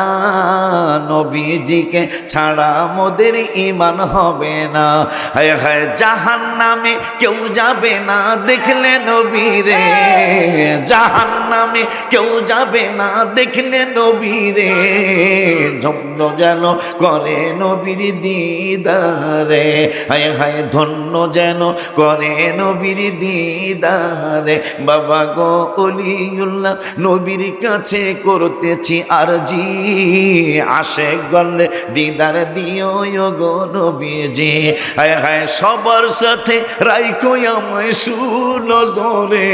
[SPEAKER 1] নবীজিকে ছাড়া মোদের ঈমান হবে না। হায় হায় জাহান্নামে কেউ যাবে না দেখলে নবীরে, জাহান্নামে কেউ যাবে না দেখলে নবীরে, ধন্য যেন করে নবীর দিদারে। হায় হায় ধন্য যেন করে নবীর দিদারে। বাবা গো অলিউল্লাহ নবীর কাছে করতেছি আরজি, আশেক গলে দিদার দিও গো নবীজি। হায় হায় সবার সাথে রাইখো আমায় সুনজরে,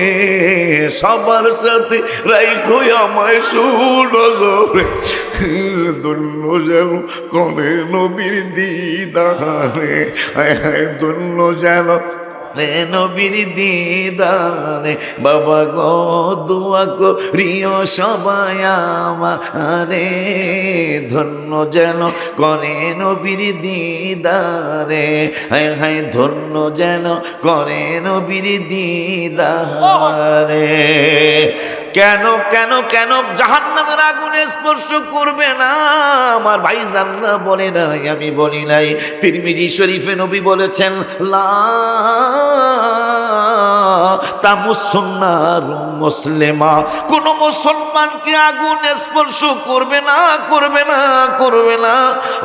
[SPEAKER 1] সবার সাথে রাইখো আমায় সুনজরে, ধন্য যেন করে নবীর দিদারে। হায় হায় ধন্য যেন নবীর দিদারে। বাবা গো দোয়া করিও সবাই আমারে, ধন্য যেন করে নবীর দিদারে। হায় হায় ধন্য যেন করে নবীর দিদারে। কেন কেন কেন জাহান্নামের আগুনে স্পর্শ করবে না? আমার ভাইজানরা বলে নাই, আমি বলি নাই। তিরমিজি শরীফে নবী বলেছেন লা তামুসুন্নার মুসলিমা, কোন মুসলমানকে আগুন স্পর্শ করবে না, করবে না, করবে না।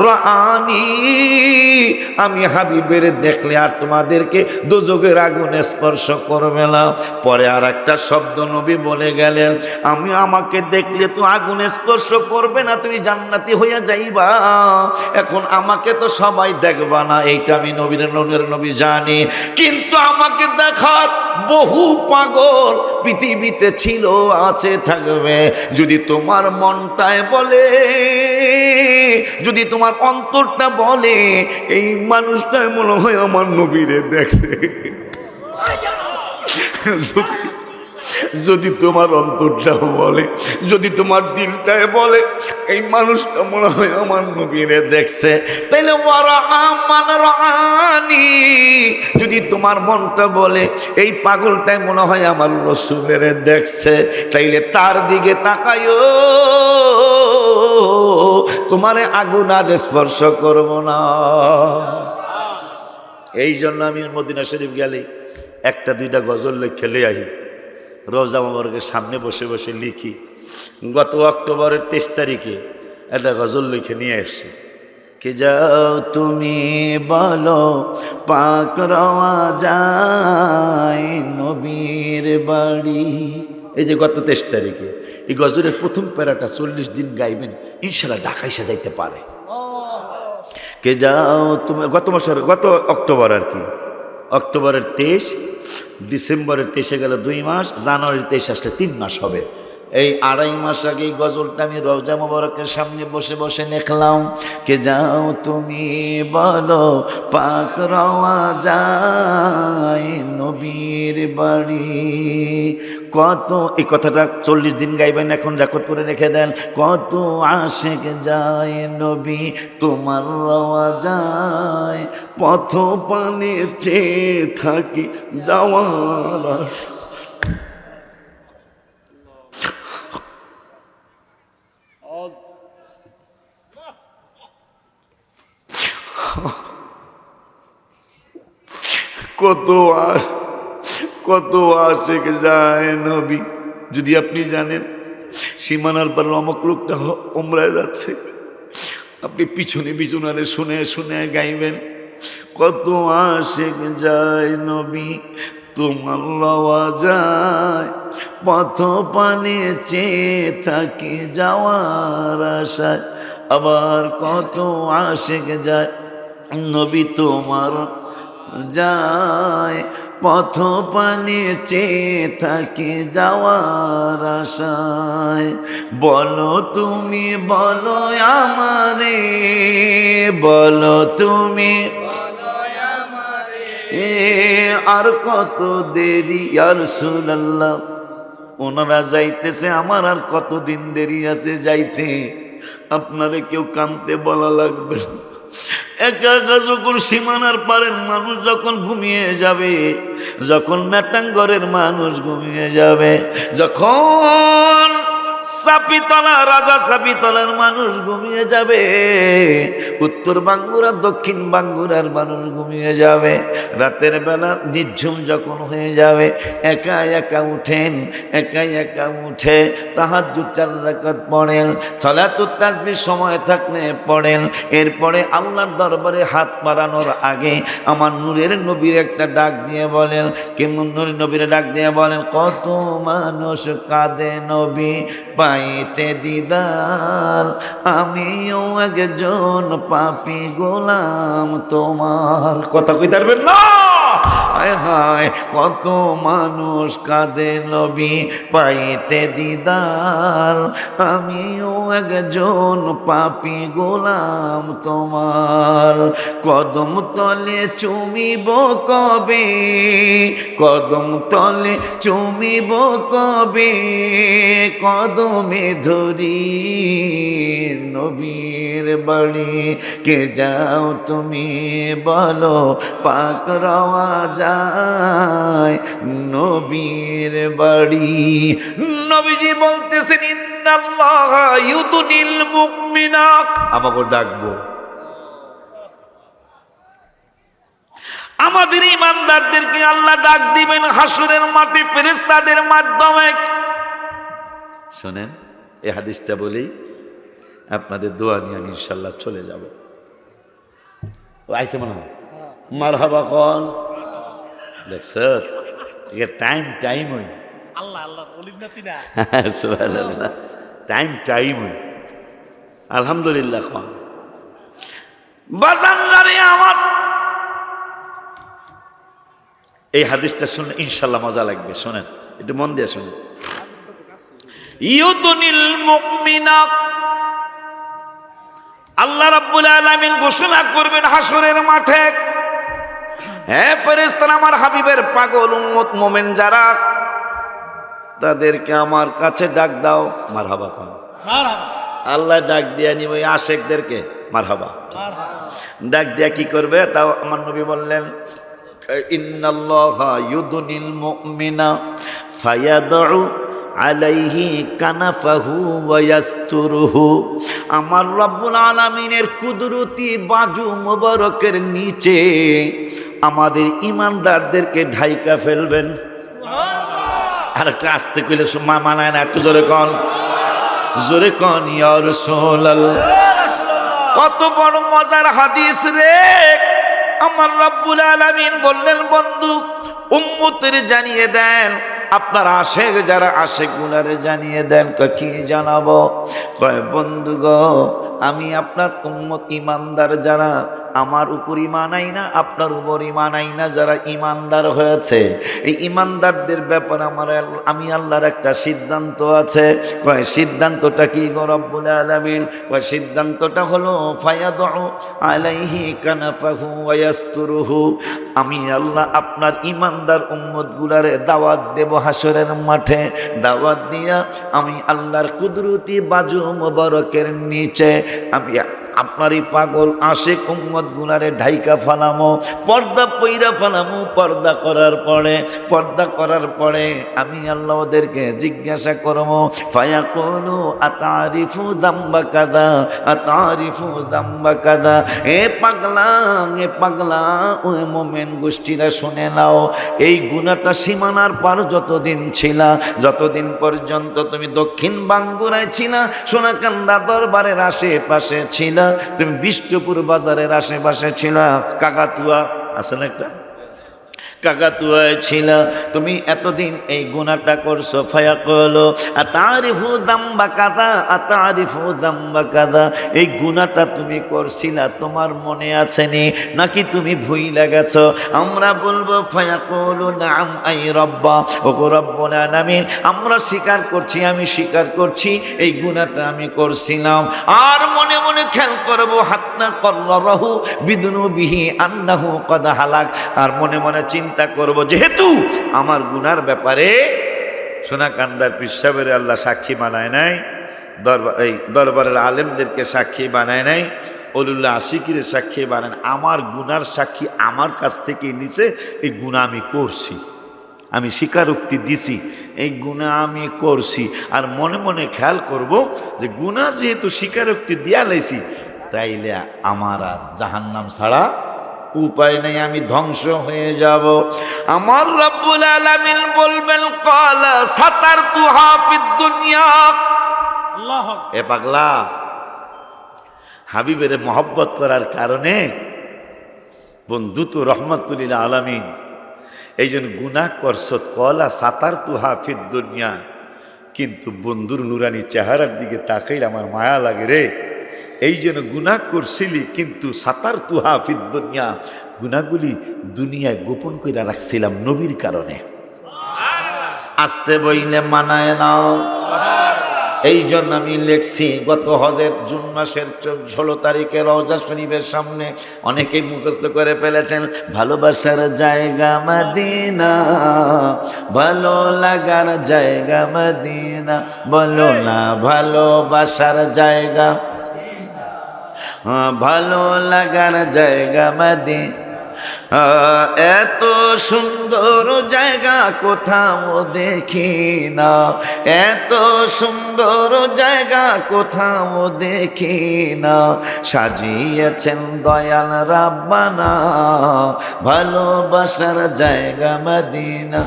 [SPEAKER 1] রানি, আমি হাবিবের দেখলে আর তোমাদেরকে দোজখের আগুন স্পর্শ করবে না। পরে আর একটা শব্দ নবী বলে গেলেন, আমি আমাকে দেখলে তো আগুন স্পর্শ করবে না, তুমি জান্নাতি হইয়া যাইবা। এখন আমাকে তো সবাই দেখবা না, এইটা আমি নবীর নবী জানি, কিন্তু আমাকে দেখার বহু পাগল পৃথিবীতে ছিল, আছে, থাকবে। যদি তোমার মনটায় বলে, যদি তোমার অন্তরটা বলে এই মানুষটাই মনে হয় আমার নবীরে দেখছে, যদি তোমার অন্তরটা বলে, যদি তোমার দিলটায় বলে এই মানুষটা মনে হয় আমার নবীরে দেখছে, তাইলে ওয়ারা আমান রানি, যদি তোমার মনটা বলে এই পাগলটাই মনে হয় আমার রাসূলের দেখছে, তাইলে তার দিকে তাকায়ো, তোমারে আগুন আর স্পর্শ করব না। এই জন্য আমি মদিনা শরীফ গেলে একটা দুইটা গজল লিখে আহি, রোজা মোবারকের সামনে বসে বসে লিখি। গত অক্টোবরের 23 তারিখে একটা গজল লিখে নিয়ে এসছি, কে যাও তুমি বলো পাক রওয়া যায় নবীর বাড়ি। এই যে গত 23 তারিখে এই গজলের প্রথম প্যারাটা 40 দিন গাইবেন, ইনশাল্লাহ ঢাকায় সাজাইতে পারে। কে যাও তুমি, গত মাসের গত অক্টোবর আর কি, অক্টোবরের 23, ডিসেম্বরের 23 গেল 2 মাস, জানুয়ারির 23 আসলে 3 মাস হবে। এই 2.5 মাস আগে এই গজলটা আমি রওজা মোবারকের সামনে বসে বসে লিখলাম, কে যাও তুমি বলো পাক রওয়া যায় নবীর বাড়ি। কত, এই কথাটা 40 দিন গাইবেন, এখন রেকর্ড করে রেখে দেন। কত আশিক যায় নবী তোমার রওয়া যায়, পথ পানে চেয়ে থাকি যাওয়ার আশা। কত আশিক যায় নবী। যদি আপনি জানেন সীমানার পর অমুক লোকটা উমরায় যাচ্ছে, আপনি পিছনে পিছনে শুনে শুনে গাইবেন, কত আশিক যায় নবী তোমার রওয়া যায়, পথ পানে চেয়ে থাকি যাওয়ার আশায়। আবার কত আশিক যায় নবী তোমার যায়, পথ পানে চেয়ে থাকি যাওয়ার আশায়। বলো তুমি বলো আমারে, বলো তুমি আর কত দেরি ইয়া রাসূলুল্লাহ। ওনারা যাইতেছে, আমার আর কতদিন দেরি আছে যাইতে, আপনারে কেউ কানতে বলা লাগবে না। একা একা যখন সীমানার পারের মানুষ যখন ঘুমিয়ে যাবে, যখন মেটাঙ্গরের মানুষ ঘুমিয়ে যাবে, যখন চাপিতলা রাজা চাপিতলার মানুষ ঘুমিয়ে যাবে, উত্তর বাঙ্গুরা দক্ষিণ বাঙ্গুরার মানুষ ঘুমিয়ে যাবে, রাতের বেলা নিঝুম যখন হয়ে যাবে, একা একা উঠেন, একা একা উঠে তাহাজ্জুদ 4 রাকাত পড়েন, সালাতুত তাসবিহ সময় থাকলে পড়েন। এরপরে আল্লাহর দরবারে হাত বাড়ানোর আগে আমার নূরের নবীর একটা ডাক দিয়ে বলেন, কেমন নূরের নবীর ডাক দিয়ে বলেন, কত মানুষ কাঁদে নবী পাইতে দিদার, আমিও একজন পাপী গোলাম তোমার। কথা কই পারবেন না? হায় হায়, কত মানুষ কাঁদে নবী পাইতে দিদার, আমিও একজন পাপী গোলাম তোমার। কদম তলে চুমিব কবে, কদম তলে চুমিব কবে, কদমে ধরি নবীর বাড়ি। কে যাও তুমি বলো পাক রওয়া যায় নবীর বাড়ি। নবীজি বলতেছেন, ইন্নাল্লাহা ইউদনিল মুমিনা, আমাকে ডাকবো, আমাদের ইমানদারদেরকে আল্লাহ ডাক দিবেন হাসরের মাঠে ফেরেশতাদের মাধ্যমে। শোনেন এই হাদিসটা বলেই আপনাদের দোয়া নিয়ে আমি ইনশাল্লাহ চলে যাব। আইসে মনে হয় মারহাবা কন দেখছ টাইম হই
[SPEAKER 2] আল্লাহ আল্লাহ বলিবনাতি না
[SPEAKER 1] সুবহানাল্লাহ টাইম হই আলহামদুলিল্লাহ কন বাজানরে আমার। এই হাদিসটা শুনলে ইনশাল্লাহ মজা লাগবে। শোনেন একটু মন দিয়ে শোনেন। ইউদনিল মুমিনা আল্লাহ রাব্বুল আলামিন ঘোষণা করবেন হাসরের মাঠে, হে ফেরেশতারা আমার হাবিবের পাগল উম্মত মোমেন যারা তাদেরকে আমার কাছে ডাক দাও। মারহাবা কন।
[SPEAKER 2] মারহাবা।
[SPEAKER 1] আল্লাহ ডাক দিয়া নিব ওই আশেকদেরকে মারহাবা।
[SPEAKER 2] মারহাবা।
[SPEAKER 1] ডাক দিয়া কি করবে তাও আমার নবী বললেন ইন্নাল্লাহা ইউদনিল মুমিনা ফায়াদউ আলাইহি কানাফাহু ওয়া ইয়াসতুরুহু। আমার রব্বুল আলামিনের কুদরতি বাজু মুবারকের নিচে আমাদের ইমানদারদেরকে ঢাইকা ফেলবেন। আর একটু আস্তে কইলে মানায় না, একটু জোরে কন, জোরে কন ইয়া রাসূলুল্লাহ। কত বড় মজার হাদিস রে। আমার রব্বুল আলামিন বললেন বন্ধু উম্মতের জানিয়ে দেন, আপনার আশেক যারা আশেক গুলারে জানিয়ে দেন। কি জানাবো? কয় বন্ধু গো আমি আপনার উম্মত ইমানদার যারা আমার উপর ঈমান আইনা আপনার উপর ঈমান আইনা যারা ইমানদার হয়েছে, এই ইমানদারদের ব্যাপারে আমি আল্লাহর একটা সিদ্ধান্ত আছে। কয় সিদ্ধান্তটা কি গো রব্বুল আলামিন? কয় সিদ্ধান্তটা হলো ফায়াদউ আলাইহি কানাফাহু ওয়া ইয়াসতুরুহু। আমি আল্লাহ আপনার ইমানদার উম্মত গুলারে দাওয়াত দেব হাসরের মাঠে। দাওয়াত দিয়া আমি আল্লাহর কুদরতি বাজু মুবারকের নিচে আমি আপনারই পাগল আশেক উম্মত গুলারে ঢাইকা ফালামো, পর্দা পইরা ফালামো। পর্দা করার পরে আমি আল্লাহ ওদেরকে জিজ্ঞাসা করবো ফায়াকুলু আতারিফু যামবা কাযা আতারিফু যামবা কাযা। এ পাগলা ওই মোমেন গোষ্ঠীরা শুনে নাও, এই গুনাহটা সীমানার পার যতদিন ছিলা, যতদিন পর্যন্ত তুমি দক্ষিণ বাঙ্গুরায় ছিলা, সোনাকান্দা দরবারের আশেপাশে ছিলা, তুমি বিষ্ণুপুর বাজারের আশেপাশে ছিলা, কাকাতুয়া আছে না একটা কাকাতুয়ায় ছিল, তুমি এতদিন এই গুনাহটা করছো। ফায়াকুলু আতারিফু যামবা কাযা আতারিফু যামবা কাযা। এই গুনাহটা তুমি করছিলা, তোমার মনে আছে নি নাকি তুমি ভুইলা গেছো? আমরা বলবো ফায়াকুলু নাম আই রব্বা, ও রব্বুল আলামিন আমরা স্বীকার করছি, আমি স্বীকার করছি এই গুনাহটা আমি করছিলাম। আর মনে মনে খেয়াল করবো হাত্তা কররাহু বিদুনুবিহি আন্নাহু কদ হালাক। আর মনে মনে চিন্তা করব যেহেতু আমার গুনার ব্যাপারে সোনাকান্দার পীর সাহেবের আল্লাহ সাক্ষী বানায় নাই, দরবারের আলেমদেরকে সাক্ষী বানায় নাই, ওলিউল্লাহ আশিকিরে সাক্ষী বানায়, আমার গুনার সাক্ষী আমার কাছ থেকে নিছে। এই গুনাহ আমি করছি, আমি স্বীকারোক্তি দিছি এই গুনাহ আমি করছি। আর মনে মনে খেয়াল করব যে গুনাহ যেহেতু স্বীকারোক্তি দিয়া লাইছি, তাইলে আমার আর জাহান্নাম ছাড়া উপায় নেই, আমি ধ্বংস হয়ে যাব। আমার রব্বুল আলামিন বলবেন ক্বালা সাতারতুহা ফিদ দুনিয়া।
[SPEAKER 2] আল্লাহ
[SPEAKER 1] এ পাগলা হাবিবের মহব্বত করার কারণে বন্ধু তো রহমাতুল লিল আলামিন এই জন্য গুনাহ করছত। ক্বালা সাতারতুহা ফিদ দুনিয়া। কিন্তু বন্ধুর নুরানি চেহারার দিকে তাকাইলে আমার মায়া লাগে রে। এই জন্য গুনাহ করছিলি কিন্তু সাতারতুহা ফিদ দুনিয়া, গুনাহগুলি দুনিয়ায় গোপন কইরা রাখছিলাম নবীর কারণে। আসতে বইলে মানায় নাও। এই জন্য আমি লিখছি গত হজের জুন মাসের 16 তারিখে রওজা শরীফের সামনে অনেকেই মুখস্থ করে ফেলেছেন, ভালোবাসার জায়গা মদিনা, ভালো লাগার জায়গা মদিনা, বলো না ভালোবাসার জায়গা, ভালো লাগার জায়গা মদিনা। এত সুন্দর জায়গা কোথাও দেখি না, এত সুন্দর জায়গা কোথাও দেখি না, সাজিয়েছেন দয়াল রাব্বানা ভালোবাসার জায়গা মদিনা।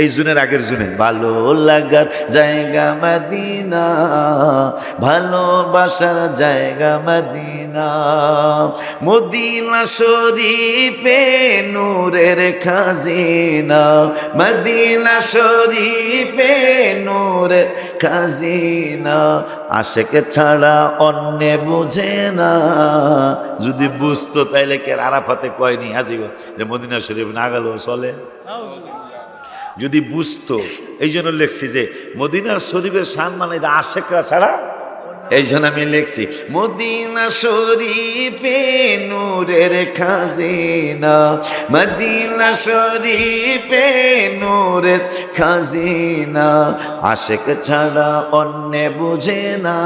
[SPEAKER 1] এই জুনের আগের জুনে, ভালো লাগার জায়গা মদিনা, ভালোবাসার জায়গা মদিনা। মদিনা শরীফে নূরের খাজিনা, মদিনা শরীফে নূরের খাজিনা, আশেক ছাড়া অন্য বুঝে না। যদি বুঝতো তাইলে কে আরাফাতে কয়নি হাজিগো যে মদিনা শরীফ না গেলেও চলে। যদি বুঝতো, এই জন্য লিখছি যে মদিনার শরীফের শান মানে আশেকরা ছাড়া, এই জন্য আমি লিখছি মদিনা শরীফে নূরের খাজিনা, মদিনা শরীফে নূরের খাজিনা, আশেক ছাড়া অন্য বুঝে না,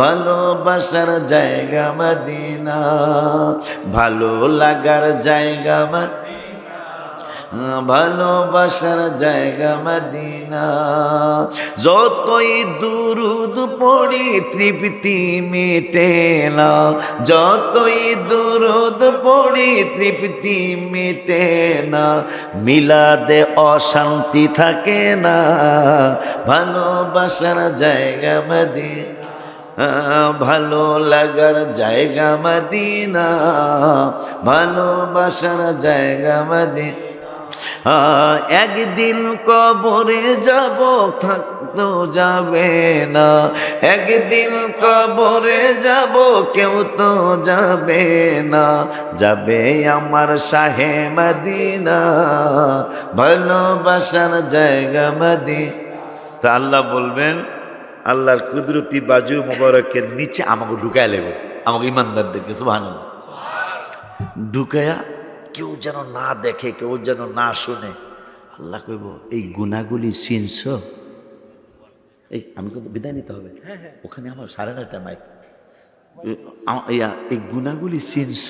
[SPEAKER 1] ভালোবাসার জায়গা মদিনা, ভালো লাগার জায়গা মদিনা, ভালোবাসার জায়গা মদিনা। যতই দুরুদ পড়ি তৃপ্তি মেটে না, যতই দুরুদ পড়ি তৃপ্তি মেটে না, মিলাদে অশান্তি থাকে না, ভালোবাসার জায়গা মদিনা, ভালো লাগার জায়গা মদিনা, ভালোবাসার জায়গা মদিনা। একদিন কবরে যাব থাকতো যাবে না, একদিন কবরে যাব কেউ তো যাবে না, যাবে আমার শাহে মদিনা, ভালোবাসার জায়গা মদিনা। তা আল্লাহ বলবেন, আল্লাহর কুদরতি বাজু মুবারকের নিচে আমাকে ঢুকায় লেব, আমাকে ইমানদারদেরকে সুবহানাল্লাহ ঢুকায়া কেউ যেন না দেখে, কেউ যেন না শুনে। আল্লাহ কইব এই গুনাহগুলি চিনছ? এই আমি কিন্তু বিদায় নিতে হবে, ওখানে আমার 9:30 মাইক, এই গুনাহগুলি চিনছ?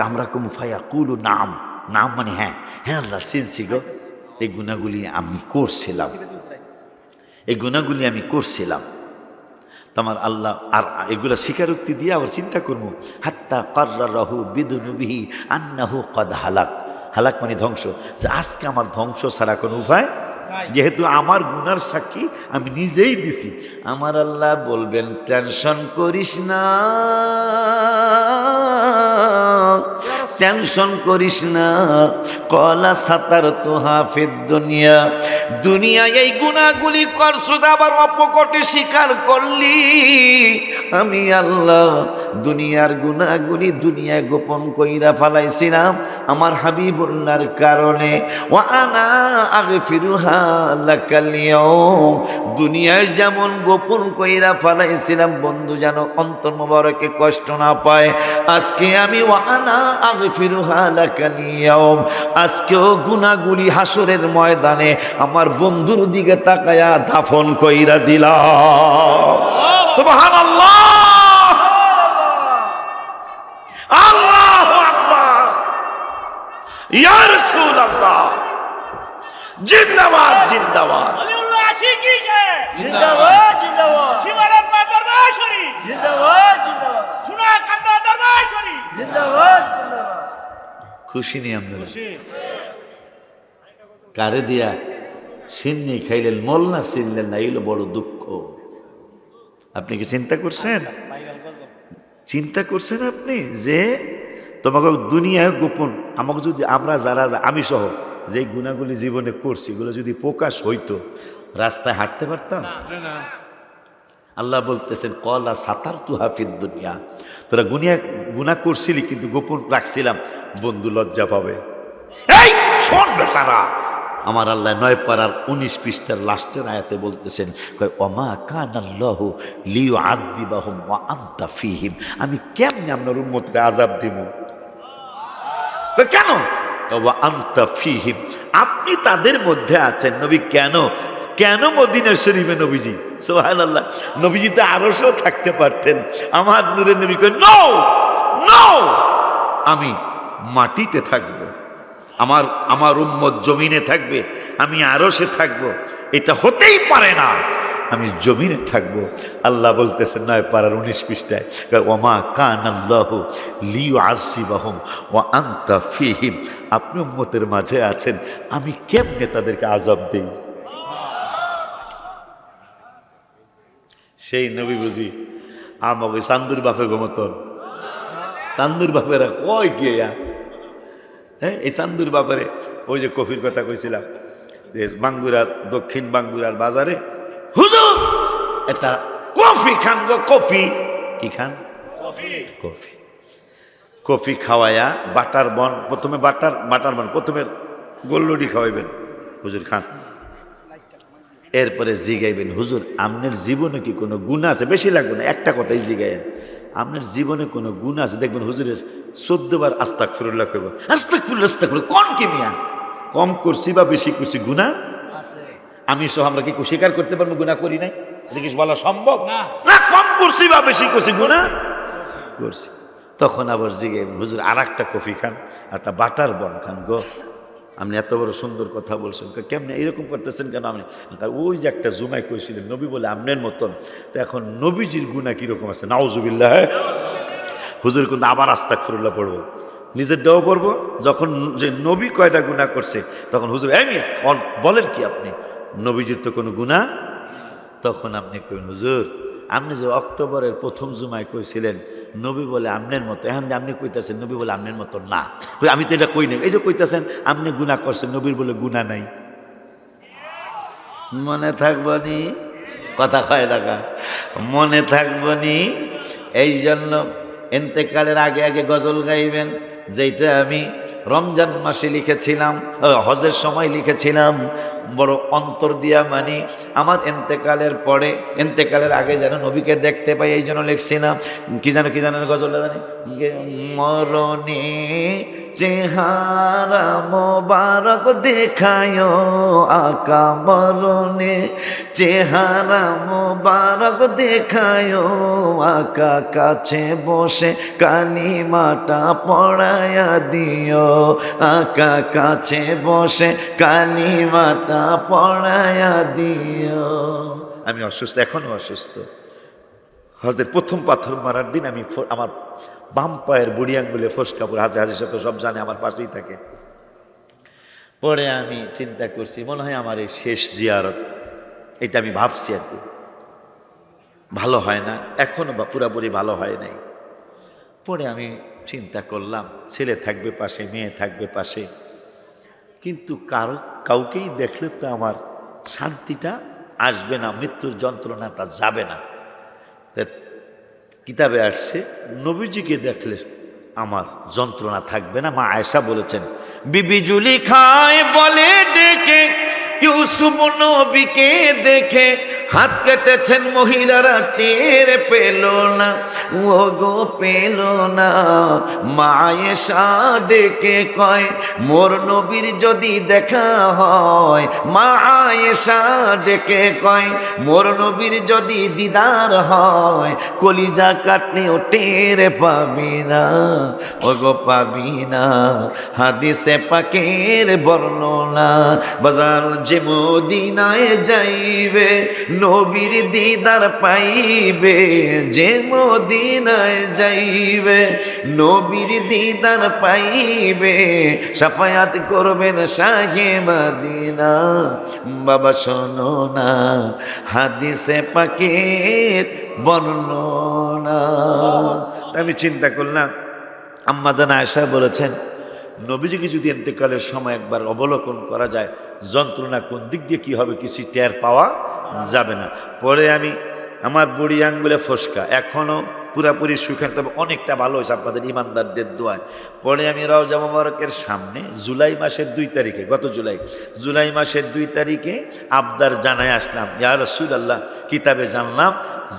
[SPEAKER 1] আমরা কম ফায়া কুলু নাম, নাম মানে হ্যাঁ, হ্যাঁ আল্লাহ চিনছি গো, এই গুনাহগুলি আমি করছিলাম, এই গুনাহগুলি আমি করছিলাম। তোমার আল্লাহ আর এগুলা স্বীকারোক্তি দিয়ে আবার চিন্তা করবো, হাত্তা কাররাহু বিদুনুবিহি আন্নাহু কদ হালাক, হালাক মানে ধ্বংস, যে আজকে আমার ধ্বংস ছাড়া কোনো উপায়, যেহেতু আমার গুনার সাক্ষী আমি নিজেই দিছি। আমার আল্লাহ বলবেন টেনশন করিস না, টেনশন করিস না, কলা সাতার তোহা ফিদ দুনিয়া, দুনিয়ায় এই গুনাহগুলি করছো আবার অপকটে স্বীকার করলি, আমি আল্লাহ দুনিয়ার গুনাহগুলি দুনিয়ায় গোপন কইরা ফালাইছিলাম আমার হাবিবুল্লাহর কারণে। ওয়া আনা আগফিরুহা লাকাল ইয়াউম, দুনিয়ায় যেমন গোপন কইরা ফালাইছিলাম বন্ধু যেন অন্তর মোবারকে কষ্ট না পায়, আজকে আমি ওয়া আনা আগফিরুহা লাকাল ইয়াউম, আজকেও গুনাহগুলি হাসরের ময়দানে আমার বন্ধুর দিকে তাকায়া দাফন কইরা দিলাম। সুবহানাল্লাহ, আল্লাহু আকবার, ইয়া রাসূলুল্লাহ, জিন্দাবাদ জিন্দাবাদ,
[SPEAKER 2] ওলিউল্লাহ আশিকি শেখ
[SPEAKER 3] জিন্দাবাদ জিন্দাবাদ
[SPEAKER 2] সীমানার পা দরবার শরীফ
[SPEAKER 3] জিন্দাবাদ জিন্দাবাদ
[SPEAKER 2] সোনা কান্দা দরবার শরীফ
[SPEAKER 3] জিন্দাবাদ জিন্দাবাদ।
[SPEAKER 1] খুশি নেই আপনারা? কারে দিয়া সিন্নি খাইলেন, মোল্লা চিনলেন না, এগুলো বড় দুঃখ। আপনি কি চিন্তা করছেন? চিন্তা করছেন আপনি যে তোমাকে দুনিয়ায় গোপন, আমাকে যদি আমরা যারা আমি সহ যে গুণাগুলি জীবনে করছি এগুলো যদি প্রকাশ হইতো রাস্তায় হাঁটতে পারতাম? আল্লাহ বলতেছেন কলা সাতার তু হাফিদ দুনিয়া, তোরা গুনাহ করছিলি কিন্তু গোপন রাখছিলাম, বন্ধু লজ্জা পাবে। এই শোন বেটারা, আমার আল্লাহ 9 পারার 19 পৃষ্ঠার লাস্টের আয়াতে বলতেছেন ওমা কানাল্লাহু লিয়ুআযিবাহুম ওয়া আনতা ফীহিম, আমি কেমনে আপনার উম্মতকে আযাব দিব? কেন? ওয়া আনতা ফীহিম, আপনি তাদের মধ্যে আছেন। নবী কেন কেন মদিনা শরীফে নবীজি? সুবহানাল্লাহ, নবীজি তো আরশেও থাকতে পারতেন। আমার নূরের নবী কই নো নো, আমি মাটিতে থাকব, আমার উম্মত জমিনে থাকবে, আমি আরশে থাকব, এটা হতেই পারে না। আমি জমিনে থাকব। আল্লাহ বলতেছেন 9 পারার 19 পৃষ্ঠায়, ওমা কানাল্লাহু লিয়ুআযিবাহুম ওয়া আনতা ফীহিম। আপনি উম্মতের মাঝে আছেন, আমি কেমনে তাদেরকে আযাব দেই? সেই নবী বুঝি আমাকে চান্দুর বাপে ঘুমতন। চান্দুর বাপেরা কয় গিয়া, হ্যাঁ, এই চান্দুর বাপেরে ওই যে কফির কথা কইছিলাম, যে বাঙ্গুরার দক্ষিণ বাঙ্গুরার বাজারে হুজুর এটা কফি খান গো, কফি কি খান? কফি। কফি খাওয়ায়া বাটার বন, প্রথমে বাটার বন, প্রথমে গোল্লডি খাওয়াইবেন, হুজুর খান। এরপরে জিগাইবেন, হুজুর আপনার জীবনে কি কোনো গুনাহ আছে? বেশি লাগবে না, একটা কথাই জিগাইন, আপনার জীবনে কোনো গুনাহ আছে? দেখবেন হুজুরের 14 বার আস্তাগফিরুল্লাহ কইব। আস্তাগফিরুল্লাহ আস্তাগফিরুল্লাহ কোন কি মিয়া? কম করছি বা বেশি করছি গুনাহ আছে? আমি সহ আমরা কি স্বীকার করতে পারবো গুনাহ করি নাই? এটা কি বলা সম্ভব? না, কম করছি বা বেশি করছি গুনাহ করছি। তখন আবার জিগাইবেন, হুজুর আর একটা কফি খান, একটা বাটার বন খান গো। আপনি এত বড় সুন্দর কথা বলছেন, কেমনে এরকম করতেছেন কেন? আপনি ওই যে একটা জুমায় কইছিলেন নবী বলে আপনার মতন, তো এখন নবীজির গুনাহ কীরকম আছে? নাউজুবিল্লাহ। হুজুর কিন্তু আবার আস্তাগফিরুল্লাহ পড়বো, নিজের দেওয়া পড়বো। যখন যে নবী কয়টা গুনাহ করছে, তখন হুজুর বলেন কি আপনি, নবীজির তো কোনো গুনাহ। তখন আপনি কইন, হুজুর আপনি যে অক্টোবরের প্রথম জুমায় কইছিলেন নবী বলে আমনের মতো, এখন যে আপনি কইতাছেন নবী বলে আমনের মতো না, আমি তো এটা কই নাই। এই যে কইতাছেন আপনি গুনাহ করছেন, নবীর বলে গুনাহ নাই। মনে থাকবনি কথা, কয় টাকা মনে থাকবনি। এই জন্য ইন্তেকালের আগে আগে গজল গাইবেন, যেটা আমি রমজান মাসে লিখেছিলাম, হজের সময় লিখেছিলাম, বড় অন্তর দিয়া মানি। আমার ইন্তেকালের পরে, ইন্তেকালের আগে যেন নবীকে দেখতে পাই, এই জন্য লিখছিলাম। কি জানো গজলটা জানি, মরণে চেহারা মোবারক দেখায় আকা, মরণে চেহারা মোবারক দেখায় আকা, কাছে বসে কালিমাটা পড়ায়া দিও আকা, কাছে বসে কালিমাটা পড়ায়া দিও। আমি অসুস্থ, এখনো অসুস্থ। হজের প্রথম পাথর মারার দিন আমি আমার বাম পায়ের বুড়ি আঙ্গুলে ফসকা পড়ে, হাজির সাথে সব জানে, আমার পাশেই থাকে। পরে আমি চিন্তা করছি, মনে হয় আমার এই শেষ জিয়ারত, এটা আমি ভাবছি আর কি। ভালো হয় না, এখনো বা পুরাপুরি ভালো হয় নাই। পরে আমি চিন্তা করলাম, ছেলে থাকবে পাশে, মেয়ে থাকবে পাশে, কিন্তু কাউকেই দেখলে তো আমার শান্তিটা আসবে না, মৃত্যুর যন্ত্রণাটা যাবে না। কিতাবে আসছে নবীজিকে দেখলে আমার যন্ত্রণা থাকবে না। মা আয়েশা বলেছেন, বিবি জুলেখায় বলে ডেকে ইউসুফ নবীকে দেখে হাত কেটেছেন মহিলারা, টের পেল না, ও গো পেল না। মা আয়েশা ডেকে কয়, মোর নবীর যদি দেখা হয়, মা আয়েশা ডেকে কয়, মোর নবীর যদি দিদার হয়, কলিজা কাটলেও টের পাবি না, ও গো পাবি না। হাদিসে পাকের বর্ণনা, বাজার যে মদিনায় যাইবে নবীর দিদার পাইবে, যে মদিনায় যাইবে নবীর দিদার পাইবে, সাফায়াত করবেন শাহে মদিনা। বাবা শোনো না হাদিসে পাকের বর্ণনা। আমি চিন্তা করলাম, আম্মা জান আয়েশা বলেছেন, নবীজিকে যদি ইন্তেকালের সময় একবার অবলোকন করা যায়, যন্ত্রণা কোন দিক দিয়ে কী হবে কিছু টের পাওয়া যাবে না। পরে আমি আমার বুড়ি আঙ্গুলে ফসকা, এখনও পুরাপুরি সুখের, তবে অনেকটা ভালো হয়েছে আপনাদের ইমানদারদের দোয়ায়। পরে আমি রওজা মোবারকের সামনে জুলাই মাসের 2 তারিখে, গত জুলাই মাসের 2 তারিখে আবদার জানায় আসলাম, ইয়া রাসূলুল্লাহ, কিতাবে জানলাম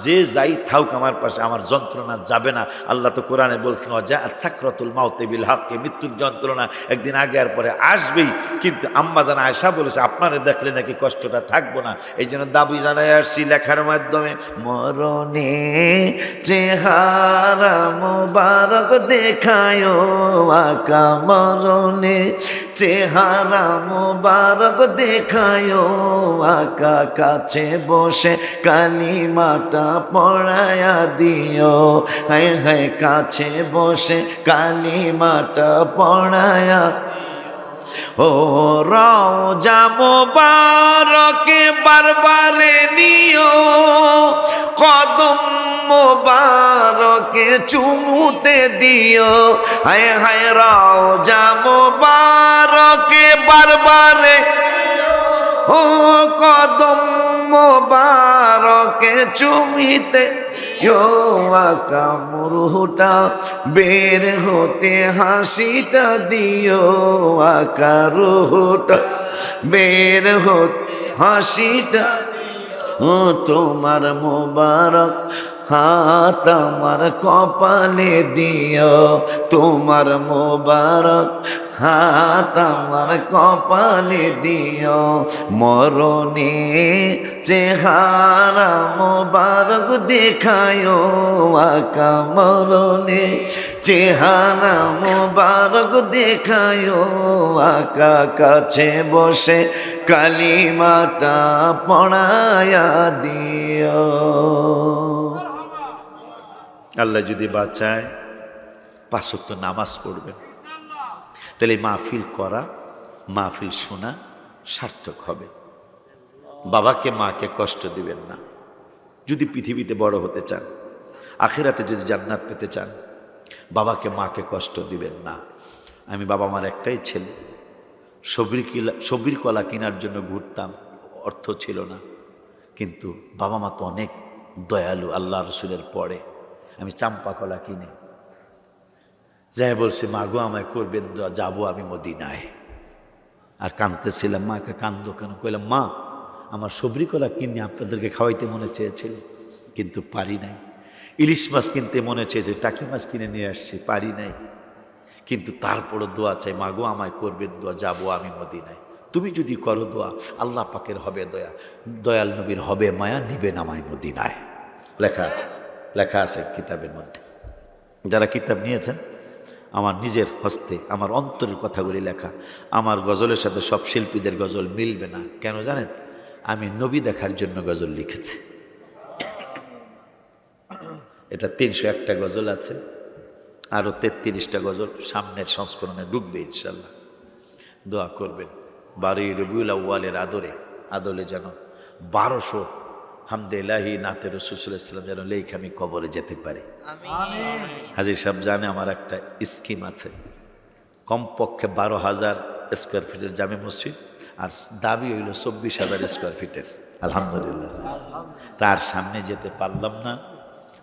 [SPEAKER 1] যে যাই থাউক আমার পাশে, আমার যন্ত্রণা যাবে না। আল্লাহ তো কোরআনে বলছেন, জাআত সাকরাতুল মাউতি বিল হক, মৃত্যুর যন্ত্রণা একদিন আগে আর পরে আসবেই। কিন্তু আম্মা জান আয়েশা বলেছে, আপনারে দেখলে নাকি কষ্টটা থাকবো না। এই জন্য দাবি জানায় আসছি লেখার মাধ্যমে, মরণে চেহারা চেহারা মোবারক দেখায় আকা মরণে, চেহারা মোবারক দেখায় আকা, কাছে বসে কালিমাটা পড়ায়া দিও, হায় হায় কাছে বসে কালিমাটা পড়ায়া। ও রওজা মোবারকে বারবারে নিও, কদম মোবারকে চুমুতে দিও, হায় হায় রওজা মোবারকে বারবারে, ও কদম মোবারকে চুমিতে আকা মুরুটা বের হতে হাসিটা দিও, আকা রুহুটা বের হতে হাসিটা। ও তোমার মোবারক হাত আমার কপালে দিও, তোমার মোবারক হাত আমার কপালে দিও, মরণে চেহারা মোবারক দেখায় আকা মরণে, চেহারা মোবারক দেখায় আকা, কাছে বসে কালিমাটা পড়ায়া দিও। আল্লাহ যদি বাঁচায় 5 ওয়াক্ত নামাজ পড়বেন, তাহলে মাহফিল করা, মাহফিল শোনা সার্থক হবে। বাবাকে মাকে কষ্ট দিবেন না। যদি পৃথিবীতে বড় হতে চান, আখিরাতে যদি জান্নাত পেতে চান, বাবাকে মাকে কষ্ট দিবেন না। আমি বাবা মার একটাই ছেলে, সবরির কলা কেনার জন্য ঘুরতাম, অর্থ ছিল না, কিন্তু বাবা মা তো অনেক দয়ালু, আল্লাহ রসুলের পরে আমি চাম্পা কলা কিনে যাই বলছি, মা গো আমায় করবেন দোয়া, যাবো আমি মদিনায়। আর কাঁদতেছিলাম, মাকে কান্দো কেন? কইলাম মা আমার সবরি কলা কিনে আপনাদেরকে খাওয়াইতে মনে চেয়েছিল, কিন্তু পারি নাই। ইলিশ মাছ কিনতে মনে চেয়েছে, টাকি মাছ কিনে নিয়ে আসছি, পারি নাই। কিন্তু তারপরও দোয়া চাই, মা গো আমায় করবেন দোয়া, যাবো আমি মদিনায়। তুমি যদি করো দোয়া, আল্লাহ পাকের হবে দয়া, দয়াল নবীর হবে মায়া, নিবেন আমায় মদিনায়। লেখা আছে, লেখা আছে কিতাবের মধ্যে। যারা কিতাব নিয়েছেন, আমার নিজের হস্তে আমার অন্তরের কথাগুলি লেখা। আমার গজলের সাথে সব শিল্পীদের গজল মিলবে না, কেন জানেন? আমি নবী দেখার জন্য গজল লিখেছি। এটা 301টা গজল আছে, আরও 33টা গজল সামনের সংস্করণে ঢুকবে ইনশাল্লাহ। দোয়া করবেন 12ই রবিউল আউয়ালের আদলে যেন 1200 হামদে ইলাহি নাতে রাসূল সাল্লাল্লাহু আলাইহি ওয়াসাল্লাম যেন লেখা আমি কবরে যেতে পারি। হাজী সাহেব জানে আমার একটা স্কিম আছে, কমপক্ষে 12,000 স্কোয়ার ফিটের জামে মসজিদ, আর দাবি হইল 24,000 স্কোয়ার ফিটের। আলহামদুলিল্লাহ, তার সামনে যেতে পারলাম না।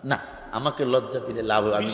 [SPEAKER 1] না, আমাকে লজ্জা দিলে লাভ, আমি